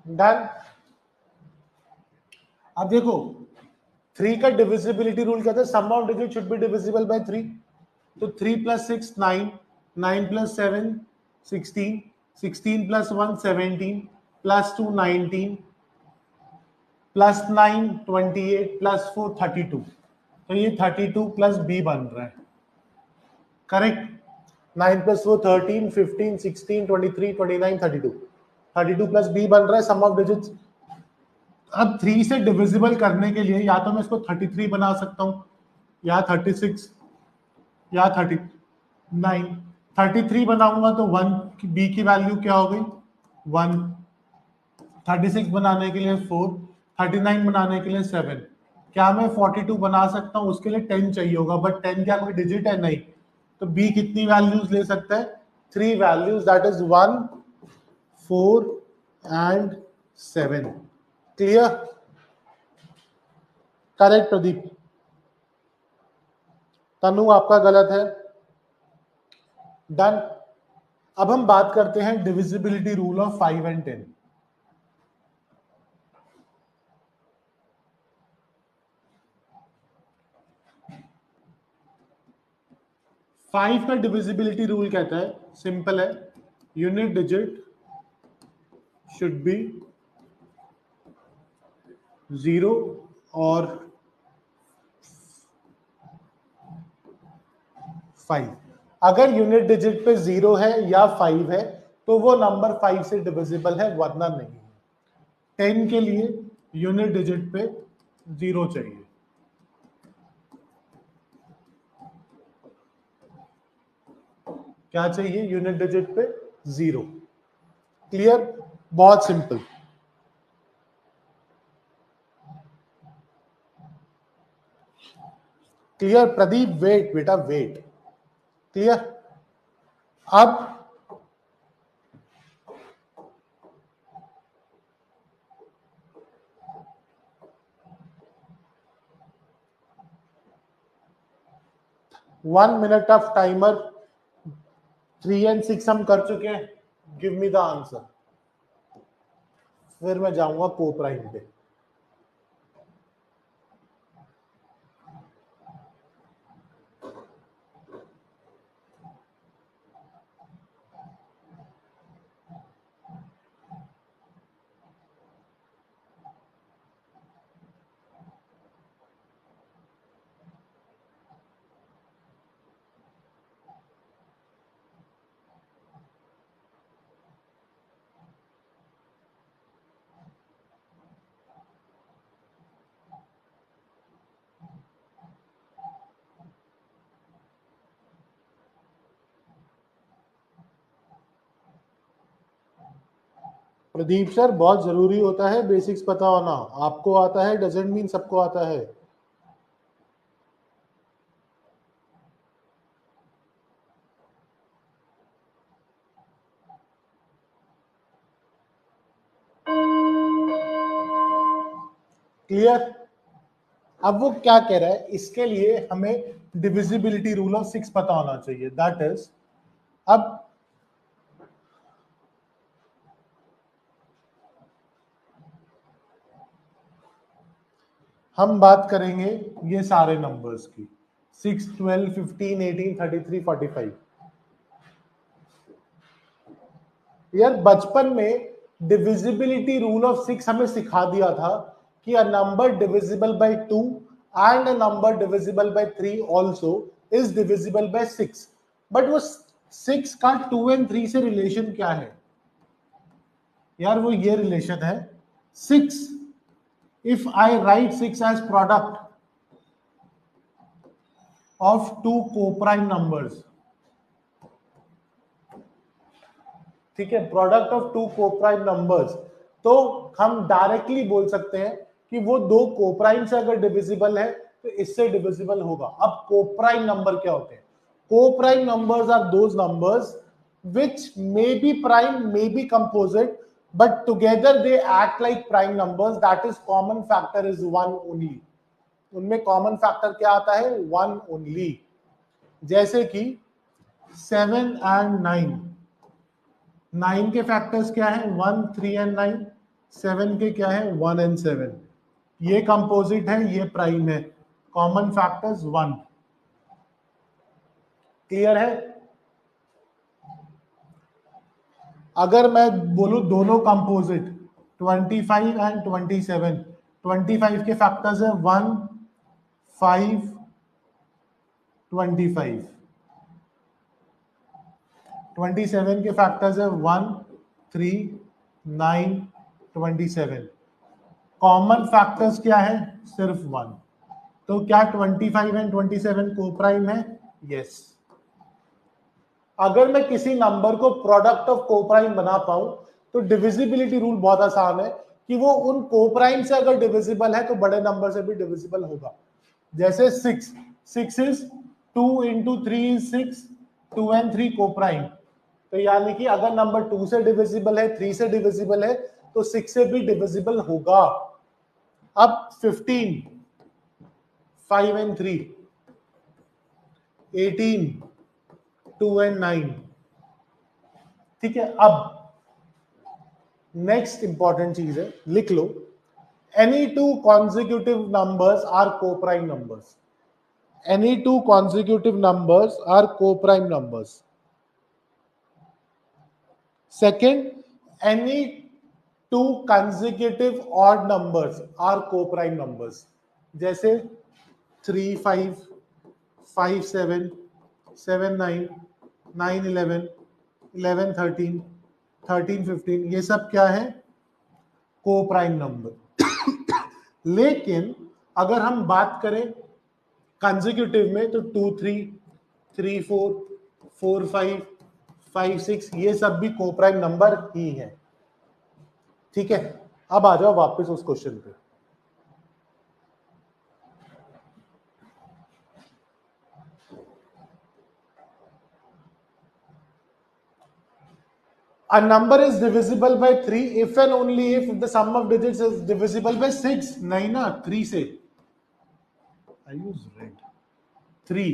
डन। अब देखो, 3 का डिविजिबिलिटी रूल कहता है sum of digit should be divisible by 3। तो 3 plus 6 9, 9 plus 7 16, 16 plus 1 17, plus 2 19, plus 9 28, plus 4 32। तो ये 32 प्लस बी बन रहा है, करेक्ट? 9 प्लस 4 13 15 16 23 29 32, 32 प्लस बी बन रहा है सम ऑफ डिजिट्स। अब 3 से डिविजिबल करने के लिए या तो मैं इसको 33 बना सकता हूं, या 36, या 39। 33 बनाऊंगा तो 1 बी की वैल्यू क्या हो गई? 1। 36 बनाने के लिए 4, 39 बनाने के लिए 7। क्या मैं 42 बना सकता हूं? उसके लिए 10 चाहिए होगा, बट 10 क्या कोई डिजिट है? नहीं। तो बी कितनी वैल्यूज ले सकता है? 3 values, that is 1 4 and 7। Clear? Correct Pradeep. Tanu आपका गलत है। डन। अब हम बात करते हैं डिविजिबिलिटी रूल ऑफ 5 एंड 10। 5 का डिविजिबिलिटी रूल कहता है, सिंपल है, यूनिट डिजिट शुड बी 0 और 5। अगर यूनिट डिजिट पे 0 है या 5 है तो वो नंबर 5 से डिविजिबल है, वरना नहीं है। 10 के लिए यूनिट डिजिट पे 0 चाहिए। क्या चाहिए? यूनिट डिजिट पे 0। क्लियर? बहुत सिंपल। क्लियर प्रदीप? वेट बेटा, वेट। क्लियर? अब 1 मिनट ऑफ टाइमर, 3 and 6 हम कर चुके हैं, गिव मी द आंसर। फिर मैं जाऊंगा को प्राइम पे। प्रदीप सर, बहुत जरूरी होता है बेसिक्स पता होना। आपको आता है डजंट मीन सबको आता है। क्लियर? अब वो क्या कह रहा है, इसके लिए हमें डिविजिबिलिटी रूल ऑफ 6 पता होना चाहिए। दैट इज, अब हम बात करेंगे ये सारे नंबर्स की, 6, 12, 15, 18, 33, 45। यार बचपन में डिविजिबिलिटी रूल ऑफ 6 हमें सिखा दिया था कि a number divisible by 2 and a number divisible by 3 also is divisible by 6। But वो 6 का 2 एंड 3 से रिलेशन क्या है यार? वो ये रिलेशन है, 6, if I write 6 as product of two co-prime numbers, ठीक है, product of to coprime numbers, तो हम डायरेक्टली बोल सकते हैं कि वो दो कोप्राइम से अगर डिविजिबल है तो इससे डिविजिबल होगा। अब कोप्राइम नंबर क्या होते हैं? Coprime numbers are those numbers which may be prime, may be composite, but together they act like prime numbers. That is, common factor is 1 only. उनमें कॉमन फैक्टर क्या आता है? 1 only। जैसे कि 7 and 9, 9 के फैक्टर्स क्या है? 1, 3 and 9। 7 के क्या है? 1 and 7। ये कंपोजिट है, ये प्राइम है, कॉमन फैक्टर्स 1। क्लियर है? अगर मैं बोलूं दोनों कंपोजिट 25 एंड 27, 25 के फैक्टर्स है 1, 5, 25। 27 के फैक्टर्स है 1, 3, 9, 27। कॉमन फैक्टर्स क्या है? सिर्फ 1। तो क्या 25 एंड 27 कोप्राइम है? यस। अगर मैं किसी नंबर को प्रोडक्ट ऑफ कोप्राइम बना पाऊं तो डिविजिबिलिटी रूल बहुत आसान है कि वो उन कोप्राइम से अगर डिविजिबल है तो बड़े नंबर से भी डिविजिबल होगा। जैसे 6, 6 is 2 into 3 is 6, 2 and 3 coprime. तो यानी कि अगर नंबर 2 से डिविजिबल है, 3 से डिविजिबल है, तो 6 से भी डिविजिबल होगा। अब 15, 5 and 3, 18, 2 and 9। ठीक है, अब नेक्स्ट इंपॉर्टेंट चीज है, लिख लो, any two consecutive numbers are coprime numbers. Any two consecutive numbers are coprime numbers. Second, any two consecutive odd numbers are coprime numbers. जैसे 3, 5, 5, 7, 7, 9, 9, 11, 11, 13, 13, 15, ये सब क्या है? Coprime number. लेकिन अगर हम बात करें कंसेक्यूटिव में तो 2, 3, 3, 4, 4, 5, 5, 6 ये सब भी कोप्राइम नंबर ही है। ठीक है, अब आ जाओ वापस उस क्वेश्चन पे। A number is divisible by 3 if and only if the sum of digits is divisible by 6। नहीं ना, 3 से। I use red। 3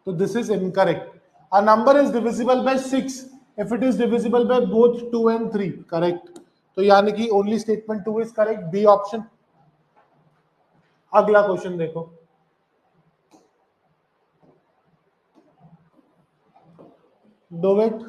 तो this is incorrect. A number is divisible by 6 if it is divisible by both 2 and 3. Correct. तो यानी कि only statement 2 is correct, B option. अगला question देखो. Do it.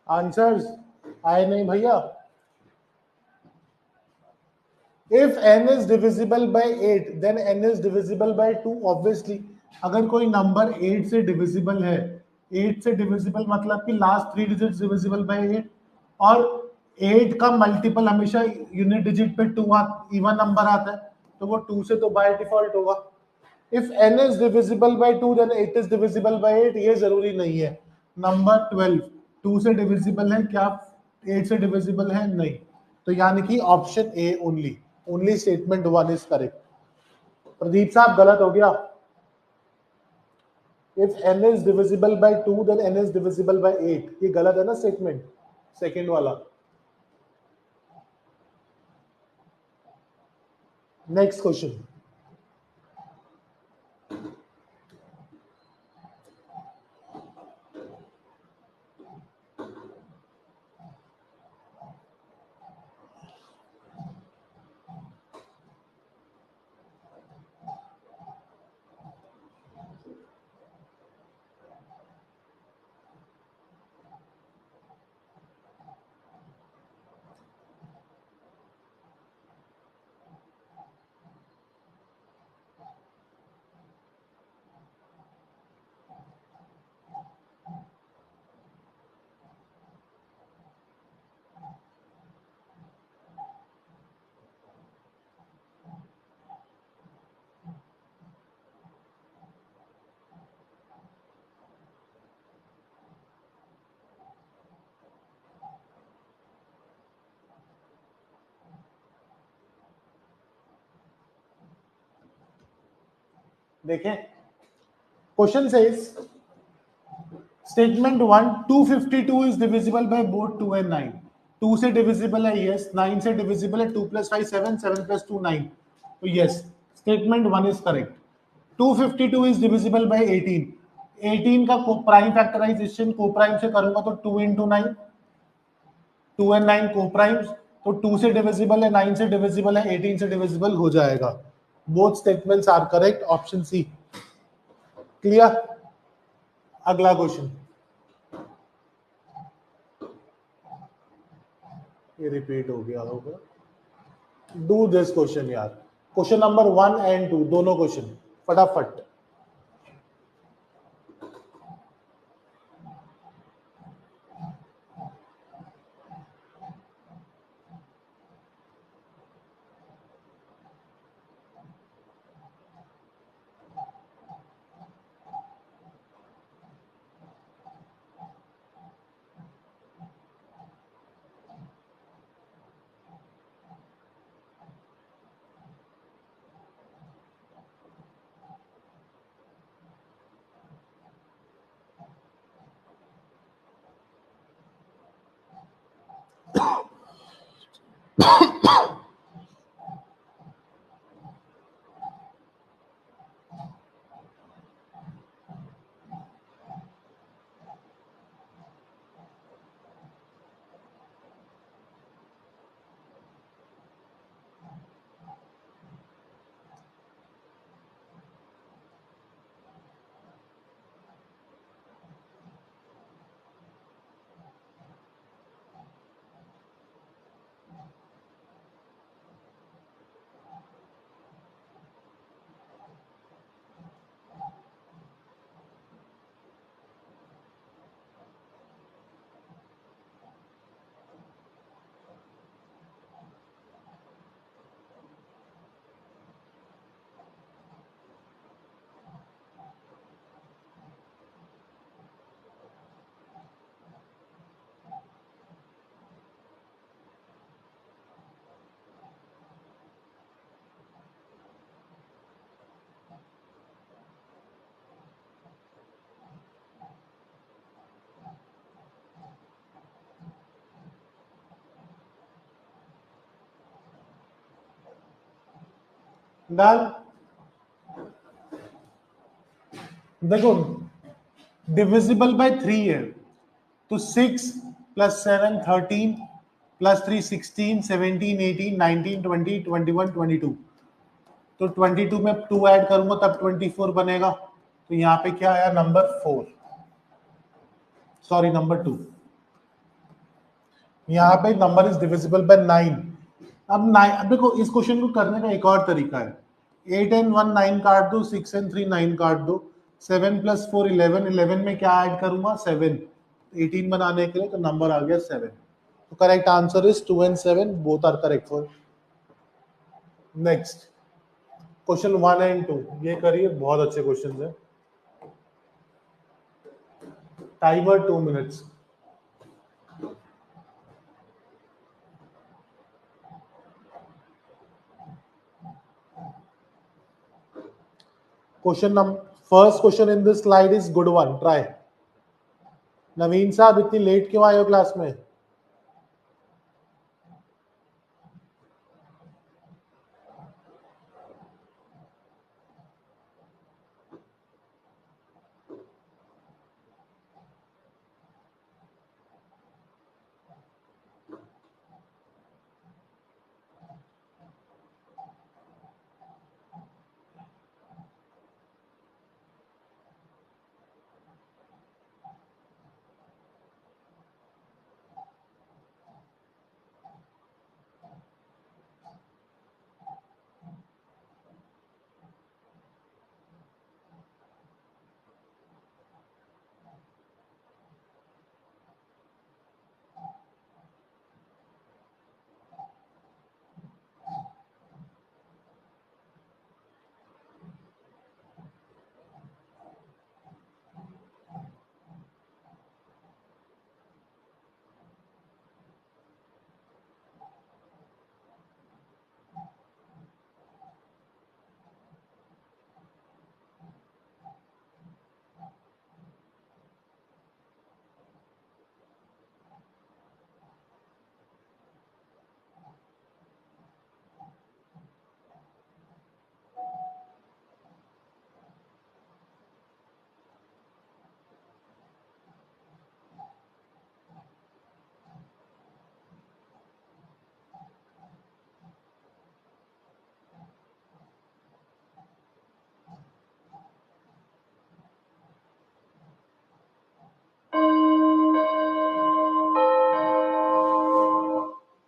Answers आए नहीं भैया. If n is divisible by 8 then n is divisible by 2 obviously. अगर कोई नंबर 8 से डिविजिबल है, 8 से डिविजिबल मतलब कि लास्ट 3 डिजिट्स डिविजिबल बाय 8, और 8 का मल्टीपल हमेशा यूनिट डिजिट पे 2 इवन नंबर आता है, तो वो 2 से तो बाय डिफॉल्ट होगा. If n is divisible by 2 then 8 is divisible by 8. ये जरूरी नहीं है. नंबर 12 2 से डिविजिबल है क्या, 8 से डिविजिबल है नहीं. तो यानी कि option A only, only statement 1 is correct. Pradeep साहब गलत हो गया. If n is divisible by 2 then n is divisible by 8. ये गलत है ना स्टेटमेंट, सेकंड वाला. Next question. देखें, question says statement 1 252 is divisible by both 2 and 9. 2 से डिविजिबल है यस, 9 से डिविजिबल है. 2 + 5 7, 7 + 2 9. तो yes, statement 1 is correct. 252 is divisible bye 18. 18 का प्राइम फैक्टराइजेशन को प्राइम से करूंगा तो 2 × 9, 2 and 9 को प्राइम्स. तो 2 से डिविजिबल है, 9 से डिविजिबल है, 18 से डिविजिबल हो जाएगा. Both statements are correct, option C. Clear. अगला क्वेश्चन. ये रिपीट हो गया होगा. डू दिस क्वेश्चन यार. क्वेश्चन नंबर 1 and 2 दोनों क्वेश्चन फटाफट. डन। देखो डिविजिबल बाय 3 है तो 6 प्लस 7 13 प्लस 3 16 17 18 19 20 21 22। तो 22 में 2 ऐड करूंगा तब 24 बनेगा। तो यहाँ पे क्या आया नंबर 4, सॉरी नंबर 2। यहाँ पे नंबर इज डिविजिबल बाय 9। अब 9, अब देखो इस क्वेश्चन को करने का एक और तरीका है। 8 एंड 1 9 काट दो, 6 एंड 3 9 काट दो, 7 प्लस 4 11, 11 में क्या ऐड करूंगा 7, 18 बनाने के लिए, तो नंबर आ गया 7। तो correct answer is 2 and 7 both are correct for. Next question 1 and 2 ये करिए, बहुत अच्छे क्वेश्चन है। Timer 2 minutes. Question number first question in this slide is good one, try. Naveen साहब इतनी लेट क्यों आए हो क्लास में?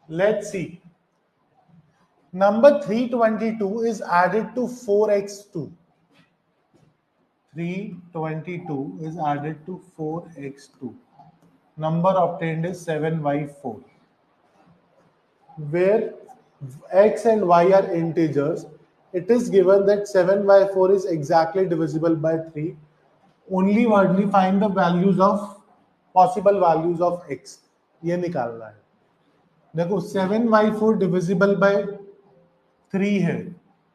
Let's see. Number 322 is added to 4x2. 322 is added to 4x2. Number obtained is 7y4. Where x and y are integers, it is given that 7y4 is exactly divisible by 3. Only find the values of possible values of x. ये निकालना है। देखो 7y4 divisible by 3 है,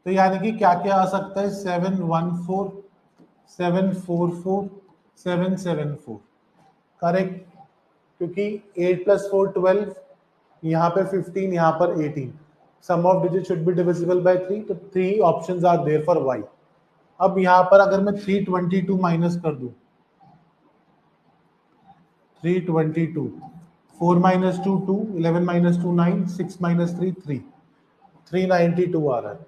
तो यानी कि क्या क्या आ सकता है 714, 744, 774। करेक्ट, क्योंकि 8 प्लस 4 12, यहाँ पे 15, यहाँ पर 18। Sum of digit should be divisible by 3, तो 3 options are there for y। अब यहाँ पर अगर मैं 322 माइनस कर दूं, 322, 4 minus 2 2, 11 minus 2 9, 6 minus 3 3, 392 आ रहा है,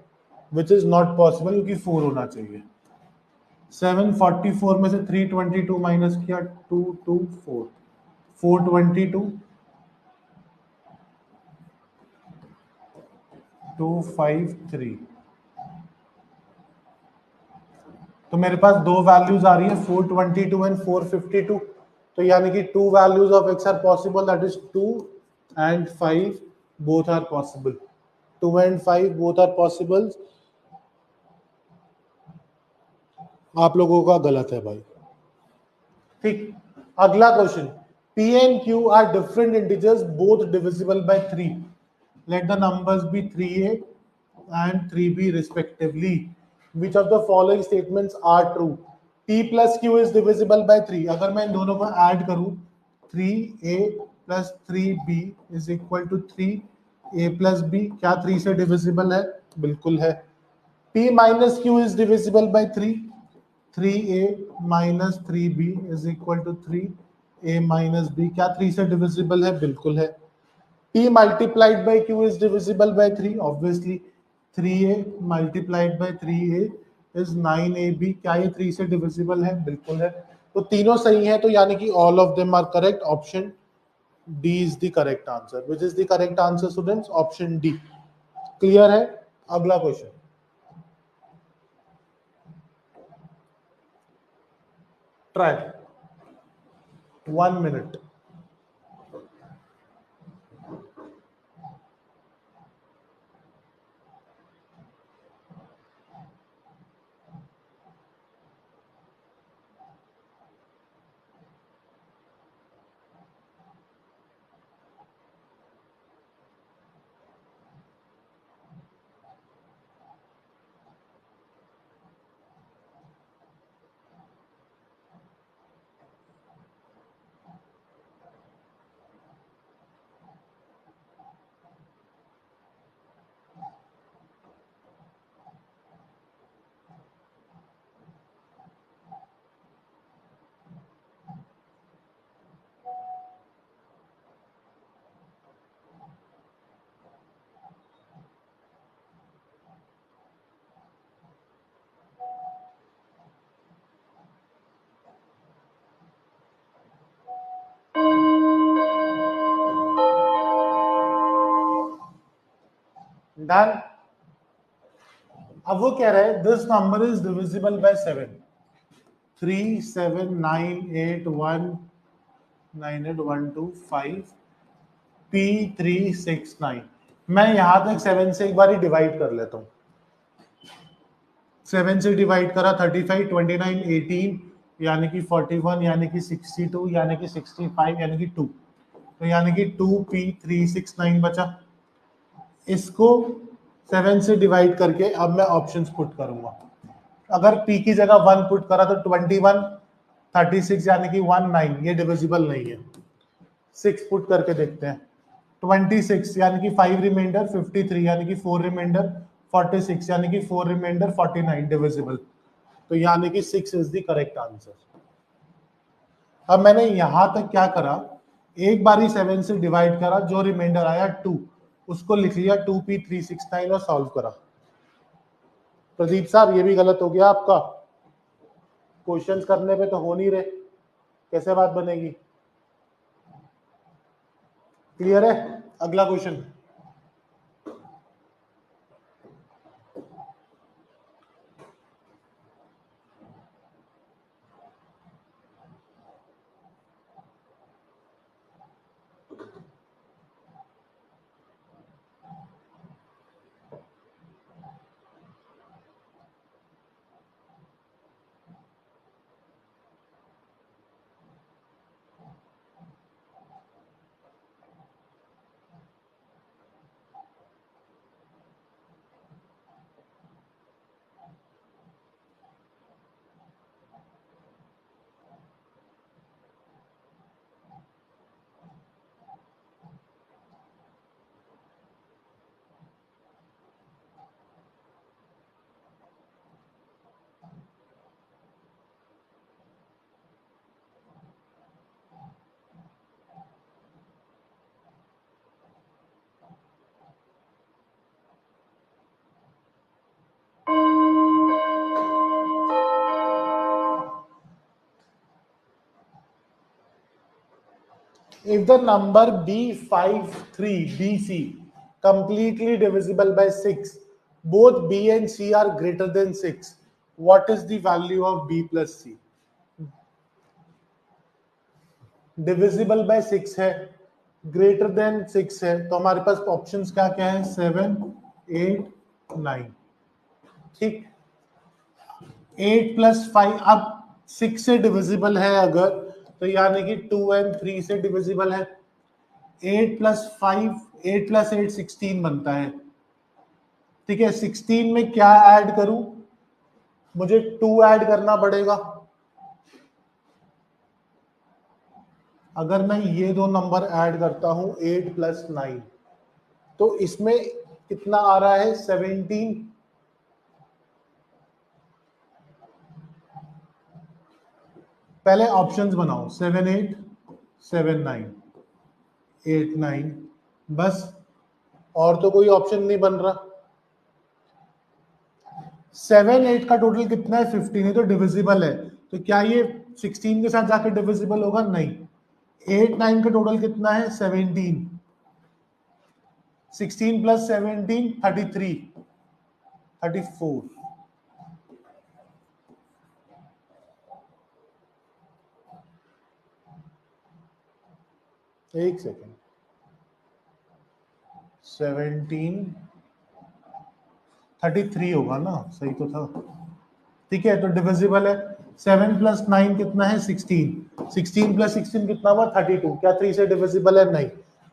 विच इज नॉट पॉसिबल क्योंकि 4 होना चाहिए। 744 में से 322 माइनस किया 224, 422, 253। तो मेरे पास दो वैल्यूज आ रही है 422 एंड 452। तो यानी कि two values of x are possible, that is 2 and 5 both are possible. 2 and 5 both are possible. आप लोगों का गलत है भाई। ठीक, अगला question, p and q are different integers both divisible by 3. Let the numbers be 3a and 3b respectively. Which of the following statements are true? p plus q is divisible by 3. अगर मैं इन दोनों को add करूं 3a plus 3b is equal to 3a plus b, क्या 3 से divisible है? बिल्कुल है। P minus Q is divisible by 3. 3A minus 3B is equal to 3A minus B. क्या 3 से divisible है? बिल्कुल है. P multiplied by Q is divisible by 3. Obviously 3A multiplied by 3A is 9AB. क्या ये 3 से divisible है? बिल्कुल है. तो तीनों सही है, तो यानी कि all of them are correct. Option D is the correct answer. Which is the correct answer, students? Option D. Clear है? अगला क्वेश्चन. Try. 1 minute. डन. अब वो कह रहा है this number is divisible bye 7. 3 7 9 8 1 9 8 1 2 5 P 3 6 9. मैं यहां तक 7 से एक बार ही डिवाइड कर लेता हूं. 7 से डिवाइड करा 35 29 18 यानी कि 41 यानी कि 62 यानी कि 65 यानी कि 2. तो यानी कि 2P369 बचा. इसको 7 से डिवाइड करके अब मैं ऑप्शंस पुट करूंगा. अगर P की जगह 1 पुट करा तो 21 36 यानी कि 19 ये डिविजिबल नहीं है. 6 पुट करके देखते हैं. 26 यानी कि 5 रिमाइंडर 53 यानी कि 4 रिमाइंडर 46 यानी कि 4 रिमाइंडर 49 डिविजिबल. तो यानी कि 6 इज द करेक्ट आंसर. अब मैंने यहां तक क्या करा, एक बारी 7 से डिवाइड करा, जो रिमाइंडर आया 2 उसको लिख लिया 2P369 और सॉल्व करा. प्रदीप साहब ये भी गलत हो गया आपका. क्वेश्चंस करने पे तो हो नहीं रहे, कैसे बात बनेगी? क्लियर है? अगला question. If the number B53BC completely divisible by 6, both B and C are greater than 6, what is the value of B plus C? Divisible by 6 है, greater than 6 है, तो हमारे पास ऑप्शंस क्या क्या है? 7 8 9. ठीक. 8 प्लस 5, अब 6 से डिविजिबल है अगर, तो यानी कि 2 and 3 से डिविजिबल है. 8 प्लस 5 8 प्लस 8 16 बनता है. ठीक है. 16 में क्या ऐड करूं? मुझे 2 ऐड करना पड़ेगा. अगर मैं ये दो नंबर ऐड करता हूं 8 प्लस 9, तो इसमें कितना आ रहा है? 17. पहले ऑप्शंस बनाओ, 7 8 7 9 8 9, बस, और तो कोई ऑप्शन नहीं बन रहा। 7 8 का टोटल कितना है 15, तो डिविजिबल है, तो क्या ये 16 के साथ जाकर डिविजिबल होगा? नहीं। 8 9 का टोटल कितना है 17, 16 प्लस 17 33 34। एक सेकेंड, 17 33 होगा ना, सही तो था। ठीक है, तो डिविजिबल है। 7 प्लस 9 कितना है 16, 16 प्लस 16 कितना हुआ 32, क्या 3 से डिविजिबल है? नहीं।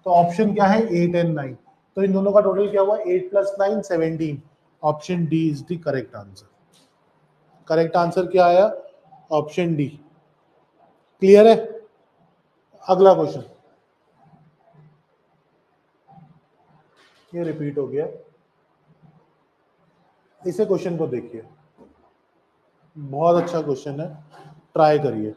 तो ऑप्शन क्या है 8 एंड 9, तो इन दोनों का टोटल क्या हुआ 8 plus 9 17। Option D is the correct answer. Correct answer क्या आया? Option D. क्लियर है? अगला क्वेश्चन, ये रिपीट हो गया, इसे क्वेश्चन को देखिए, बहुत अच्छा क्वेश्चन है, ट्राई करिए।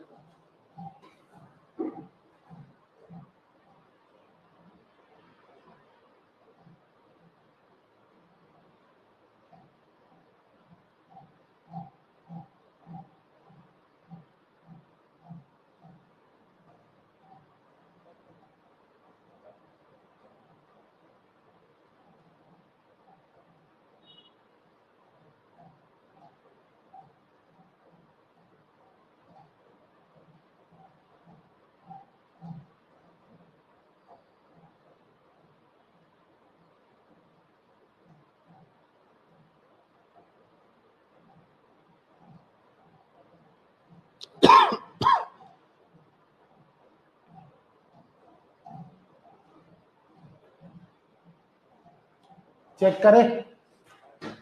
चेक करें।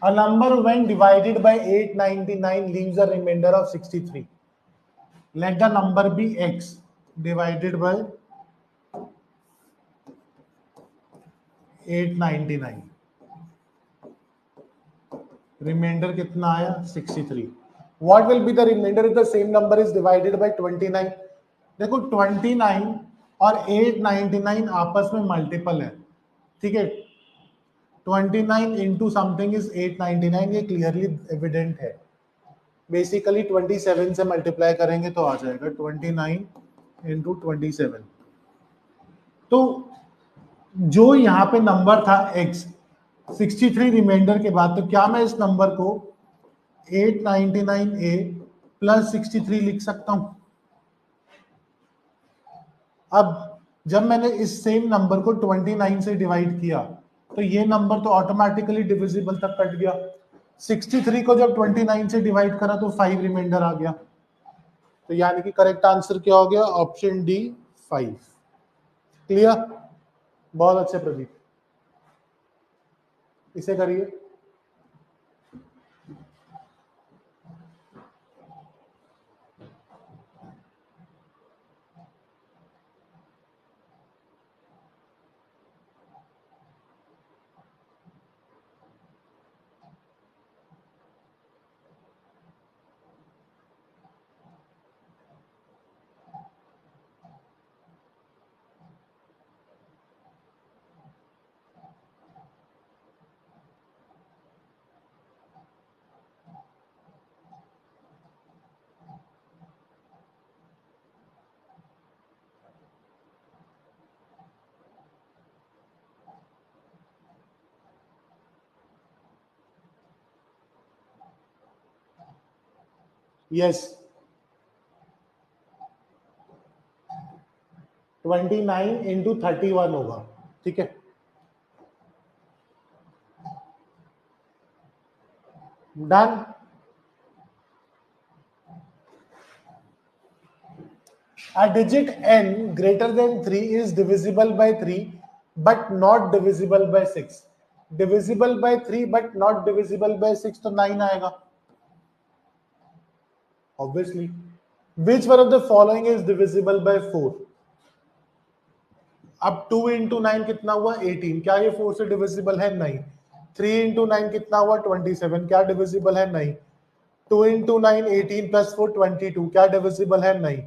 A number when divided by 899 leaves a remainder of 63. Let the number be x divided by 899. Remainder कितना आया 63. What will be the remainder if the same number is divided by 29? देखो 29 और 899 आपस में multiple है, ठीक है। 29 इंटू समथिंग इज 899, ये क्लियरली एविडेंट है। बेसिकली 27 से मल्टीप्लाई करेंगे तो आ जाएगा 29 इंटू 27। तो जो यहाँ पे नंबर था x 63 रिमाइंडर के बाद, तो क्या मैं इस नंबर को 899a प्लस 63 लिख सकता हूं? अब जब मैंने इस सेम नंबर को 29 से डिवाइड किया तो ये नंबर तो ऑटोमेटिकली डिविजिबल तक कट गया। 63 को जब 29 से डिवाइड करा तो 5 रिमाइंडर आ गया, तो यानी कि करेक्ट आंसर क्या हो गया? Option D 5। क्लियर? बहुत अच्छे प्रदीप, इसे करिए। यस, 29 इंटू 31 होगा, ठीक है। Done. A digit n greater than 3 is divisible by 3 but not divisible by 6. Divisible by 3 but not divisible by 6, तो 9 आएगा obviously. Which one of the following is divisible by 4? अब 2 इंटू 9 कितना हुआ 18, क्या ये 4 से डिविजिबल है? नहीं। 3 इंटू 9 कितना हुआ 27, क्या डिविजिबल है? नहीं। 2 इंटू 9 18 प्लस 4 22, क्या डिविजिबल है? नहीं।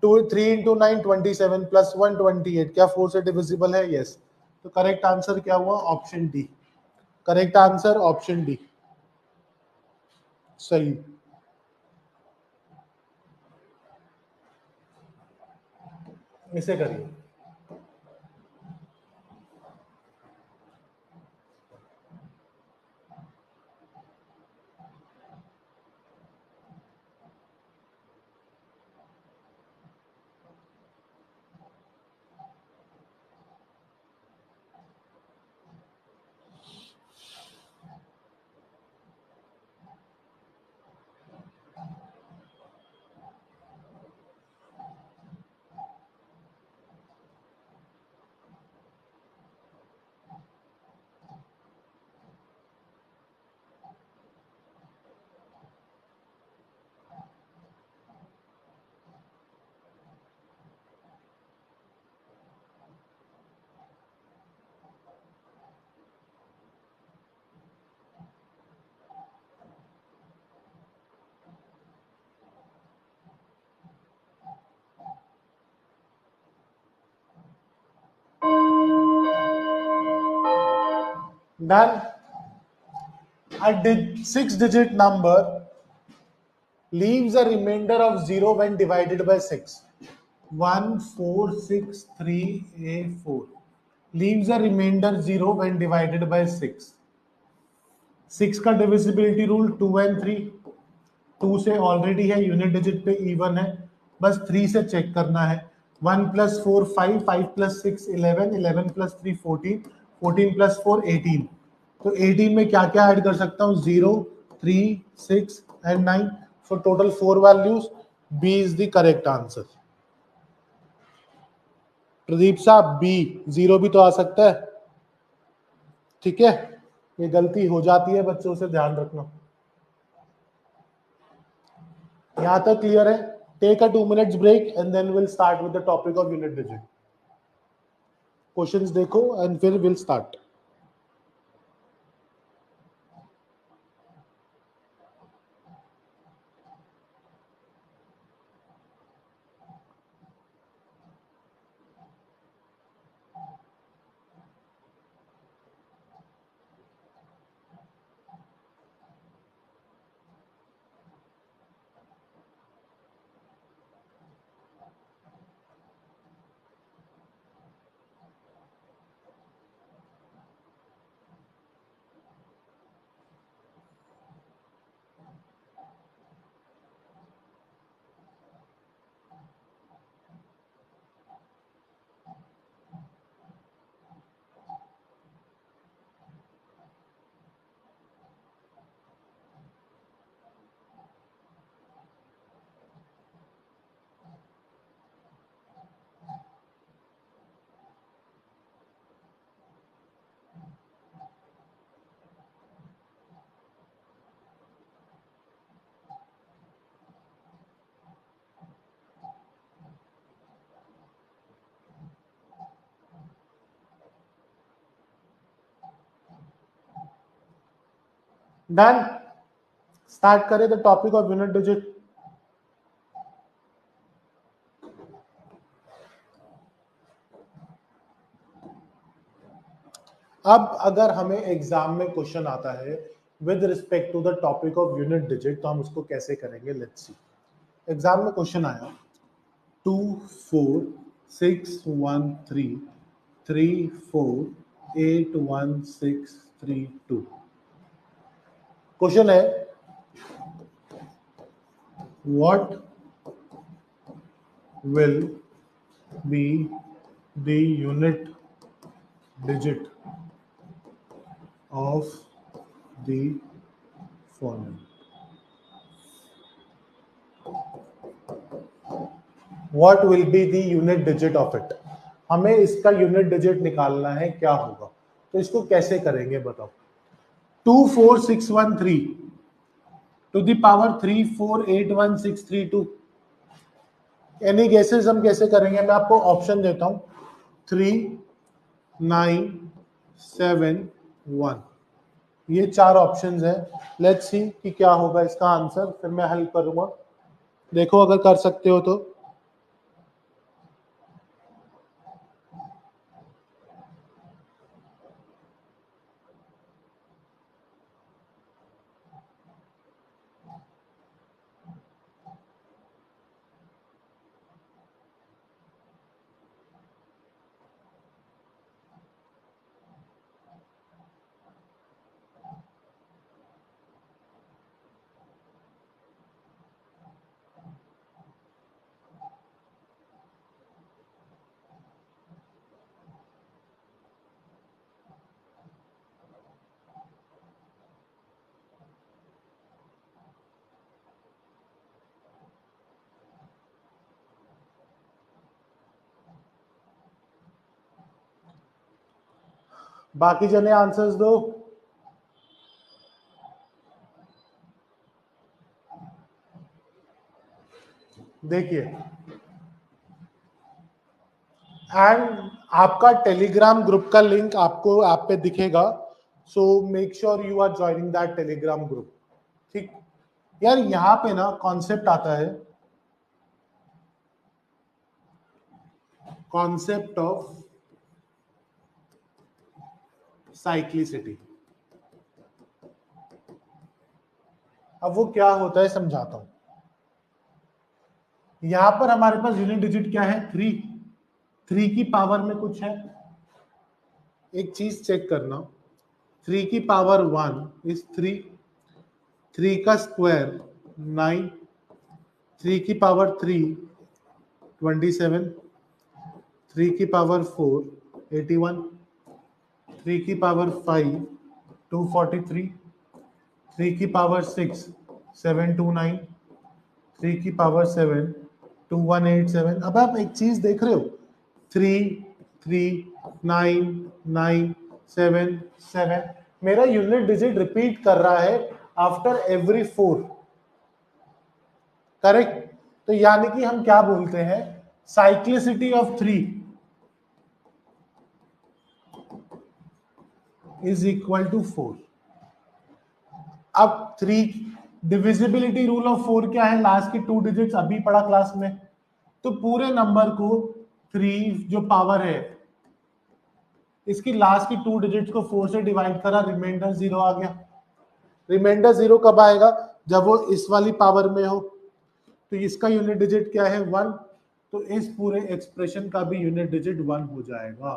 3 इंटू 9 27 प्लस 1 28, क्या 4 से डिविजिबल है? यस। तो करेक्ट आंसर क्या हुआ? Option D. Correct answer option D, सही। इसे करिए। Then a 6-digit number leaves a remainder of 0 when divided by 6. 14638 leaves a remainder 0 when divided by 6. 6 का डिविजिबिलिटी रूल 2 and 3, 2 से ऑलरेडी है, यूनिट डिजिट पे even है, बस 3 से चेक करना है। 1 प्लस 4 5, 5 प्लस 6 11, 11 प्लस 3 14, 14 प्लस 4 18। तो 18 में क्या क्या ऐड कर सकता हूँ? 0, 3, 6 and 9। So total 4 values. B is the correct answer. Pradeep साहब, बी 0 भी तो आ सकता है, ठीक है। ये गलती हो जाती है बच्चों से, ध्यान रखना। यहां तक क्लियर है? Take a 2 minutes break and then will start with the topic of unit digit. Questions देखो एंड फिर विल स्टार्ट। डन। स्टार्ट करें the topic of unit digit. अब अगर हमें एग्जाम में क्वेश्चन आता है with respect to the topic of unit digit, तो हम उसको कैसे करेंगे? Let's see. एग्जाम में क्वेश्चन आया 2 4 6 1 3 3 4 8 1 6 3 2। क्वेश्चन है what will be the unit digit of the following. What will be the unit digit of it? हमें इसका यूनिट डिजिट निकालना है, क्या होगा? तो इसको कैसे करेंगे बताओ। 24613 to the power 348163 any guesses हम कैसे करेंगे? मैं आपको ऑप्शन देता हूं 3 9 7 1। ये 4 ऑप्शंस हैं। लेट्स सी कि क्या होगा इसका आंसर, फिर मैं हेल्प करूंगा। देखो अगर कर सकते हो तो। बाकी जने आंसर्स दो। देखिए, एंड आपका टेलीग्राम ग्रुप का लिंक आपको ऐप पे दिखेगा, so make sure you are joining that Telegram group. ठीक यार, यहाँ पे ना कॉन्सेप्ट आता है, कॉन्सेप्ट ऑफ साइक्लिसिटी। अब वो क्या होता है समझाता हूं। यहां पर हमारे पास यूनिट डिजिट क्या है, 3। 3 की पावर में कुछ है, एक चीज चेक करना, 3 की पावर 1 इज 3, 3 का स्क्वायर 9, 3 की पावर 3 27, 3 की पावर 4 81, 3 की पावर 5 243, 3 की पावर 6 729, 3 की पावर 7 2187। अब आप एक चीज देख रहे हो, 3 3 9 9 7 7, मेरा यूनिट डिजिट रिपीट कर रहा है आफ्टर एवरी 4। करेक्ट। तो यानी कि हम क्या बोलते हैं, cyclicity of 3 is equal to 4। अब 3 डिविजिबिलिटी रूल ऑफ 4 क्या है, लास्ट की 2 डिजिट्स अभी पढ़ा क्लास में। तो पूरे नंबर को 3 जो पावर है, इसकी लास्ट की 2 डिजिट्स को 4 से डिवाइड करा, रिमाइंडर 0 आ गया। रिमाइंडर 0 कब आएगा, जब वो इस वाली पावर में हो। तो इसका यूनिट डिजिट क्या है, 1। तो इस पूरे एक्सप्रेशन का भी यूनिट डिजिट 1 हो जाएगा।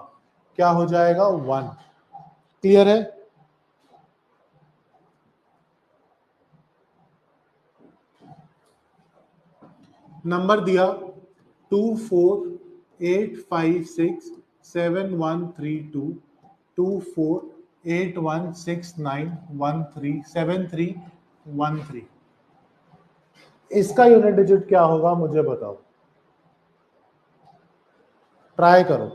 क्या हो जाएगा, 1। क्लियर है। नंबर दिया 24856713 248169137313। इसका यूनिट डिजिट क्या होगा मुझे बताओ, ट्राई करो।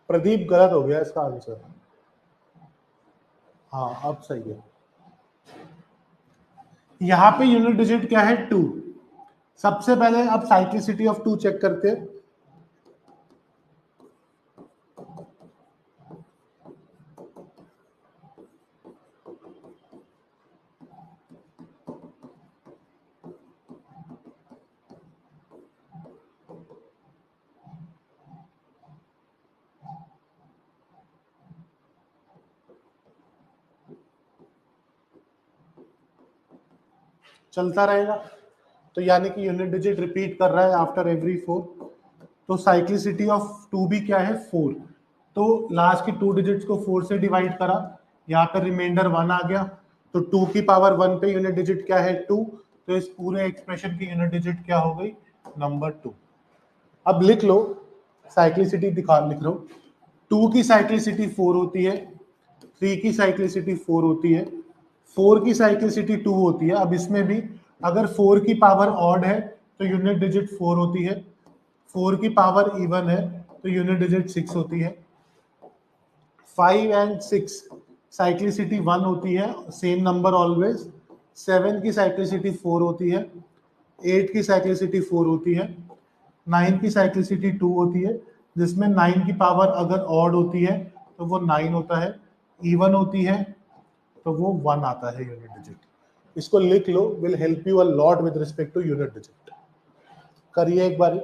प्रदीप गलत हो गया इसका आंसर। हाँ अब सही है। यहां पे यूनिट डिजिट क्या है, 2। सबसे पहले अब साइक्लिसिटी ऑफ 2 चेक करते हैं। चलता रहेगा, तो यानी कि यूनिट डिजिट रिपीट कर रहा है आफ्टर एवरी 4। तो साइक्लिसिटी ऑफ 2 भी क्या है 4। तो लास्ट की 2 डिजिट्स को 4 से डिवाइड करा, यहाँ पर रिमाइंडर 1 आ गया, तो 2 की पावर 1 पे यूनिट डिजिट क्या है 2, तो इस पूरे एक्सप्रेशन की यूनिट डिजिट क्या हो गई नंबर 2। अब लिख लो साइक्लिसिटी लिख लो, 2 की साइक्लिसिटी 4 होती है, 3 की साइक्लिसिटी 4 होती है, 4 की साइक्लिसिटी 2 होती है। अब इसमें भी अगर 4 की पावर ऑड है तो यूनिट डिजिट 4 होती है, 4 की पावर इवन है तो यूनिट डिजिट 6 होती है। 5 एंड 6 साइक्लिसिटी 1 होती है, सेम नंबर ऑलवेज। 7 की साइक्लिसिटी 4 होती है, 8 की साइक्लिसिटी 4 होती है, 9 की साइक्लिसिटी 2 होती है, जिसमें 9 की पावर अगर ऑड होती है तो वो 9 होता है, इवन होती है तो वो 1 आता है यूनिट डिजिट। इसको लिख लो, will help you a lot with respect to unit digit. करिए एक बारी।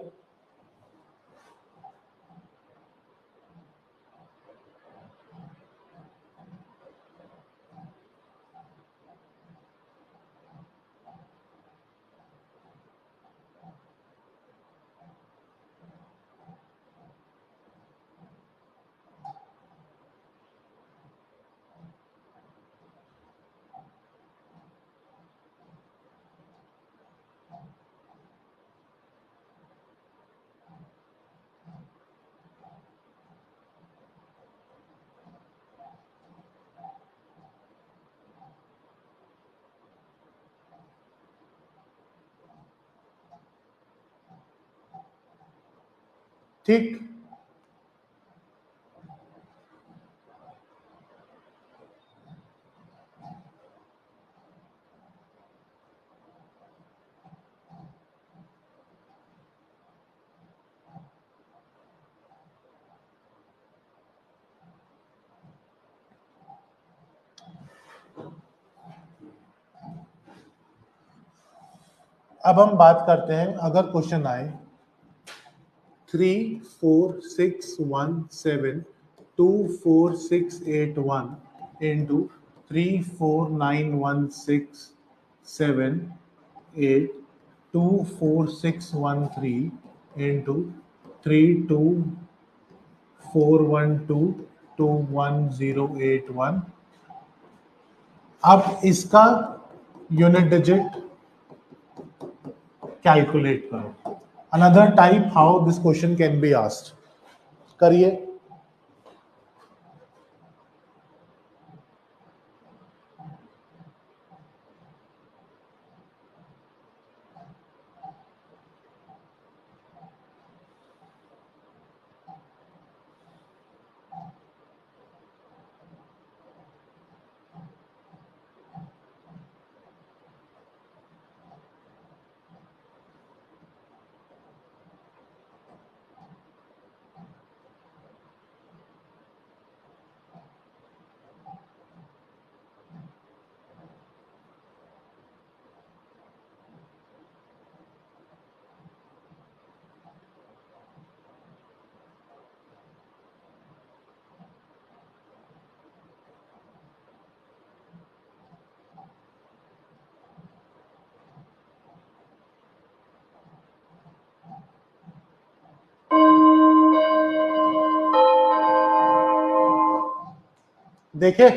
ठीक, अब हम बात करते हैं अगर क्वेश्चन आए 3 4 6 1 7 2 4 6 8 1 into 3 4 9 1 6 7 8 2 4 6 1 3 into 3 2 4 1 2 2 1 0 8 1। अब इसका यूनिट डिजिट कैलकुलेट करो। Another type how this question can be asked, करिए। देखिए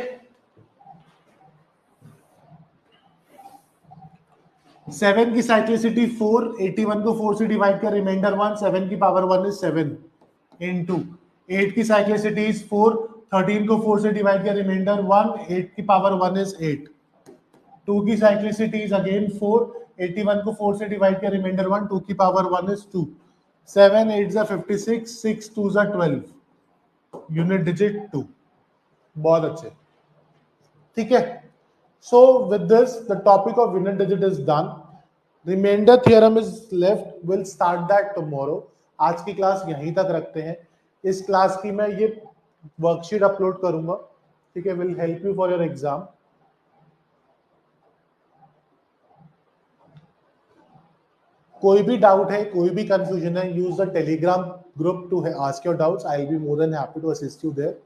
7 की साइक्लिसिटी 4, 81 को 4 से डिवाइड कर रिमाइंडर 1, 7 की पावर 1 इज 7 इनटू 8 की साइक्लिसिटी इज 4, 13 को 4 से डिवाइड कर रिमाइंडर 1, 8 की पावर 1 इज 8। 2 की साइक्लिसिटी इज अगेन 4, 81 को 4 से डिवाइड कर रिमाइंडर 1, 2 की पावर 1 इज 2। 7 8 जा 56, 6 2 जा 12, यूनिट डिजिट 2। बहुत अच्छे, ठीक है। So with this, the topic of unit digit is done. Remainder theorem is left. We'll start that tomorrow. आज की क्लास यहीं तक रखते हैं। इस क्लास की मैं ये वर्कशीट अपलोड करूंगा, ठीक है, will help you for your exam. कोई भी डाउट है, कोई भी कंफ्यूजन है, use the Telegram group to ask your doubts. I will be more than happy to assist you there.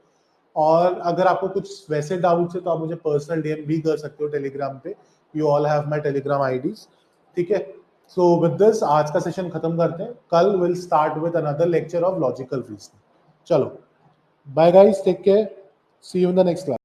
और अगर आपको कुछ वैसे डाउट्स है तो आप मुझे पर्सनल डीएम भी कर सकते हो टेलीग्राम पे, you all have my Telegram IDs, ठीक है। सो विद दिस आज का सेशन खत्म करते हैं, कल will start with another lecture of logical reasoning. चलो bye guys, take care, see you in the next class.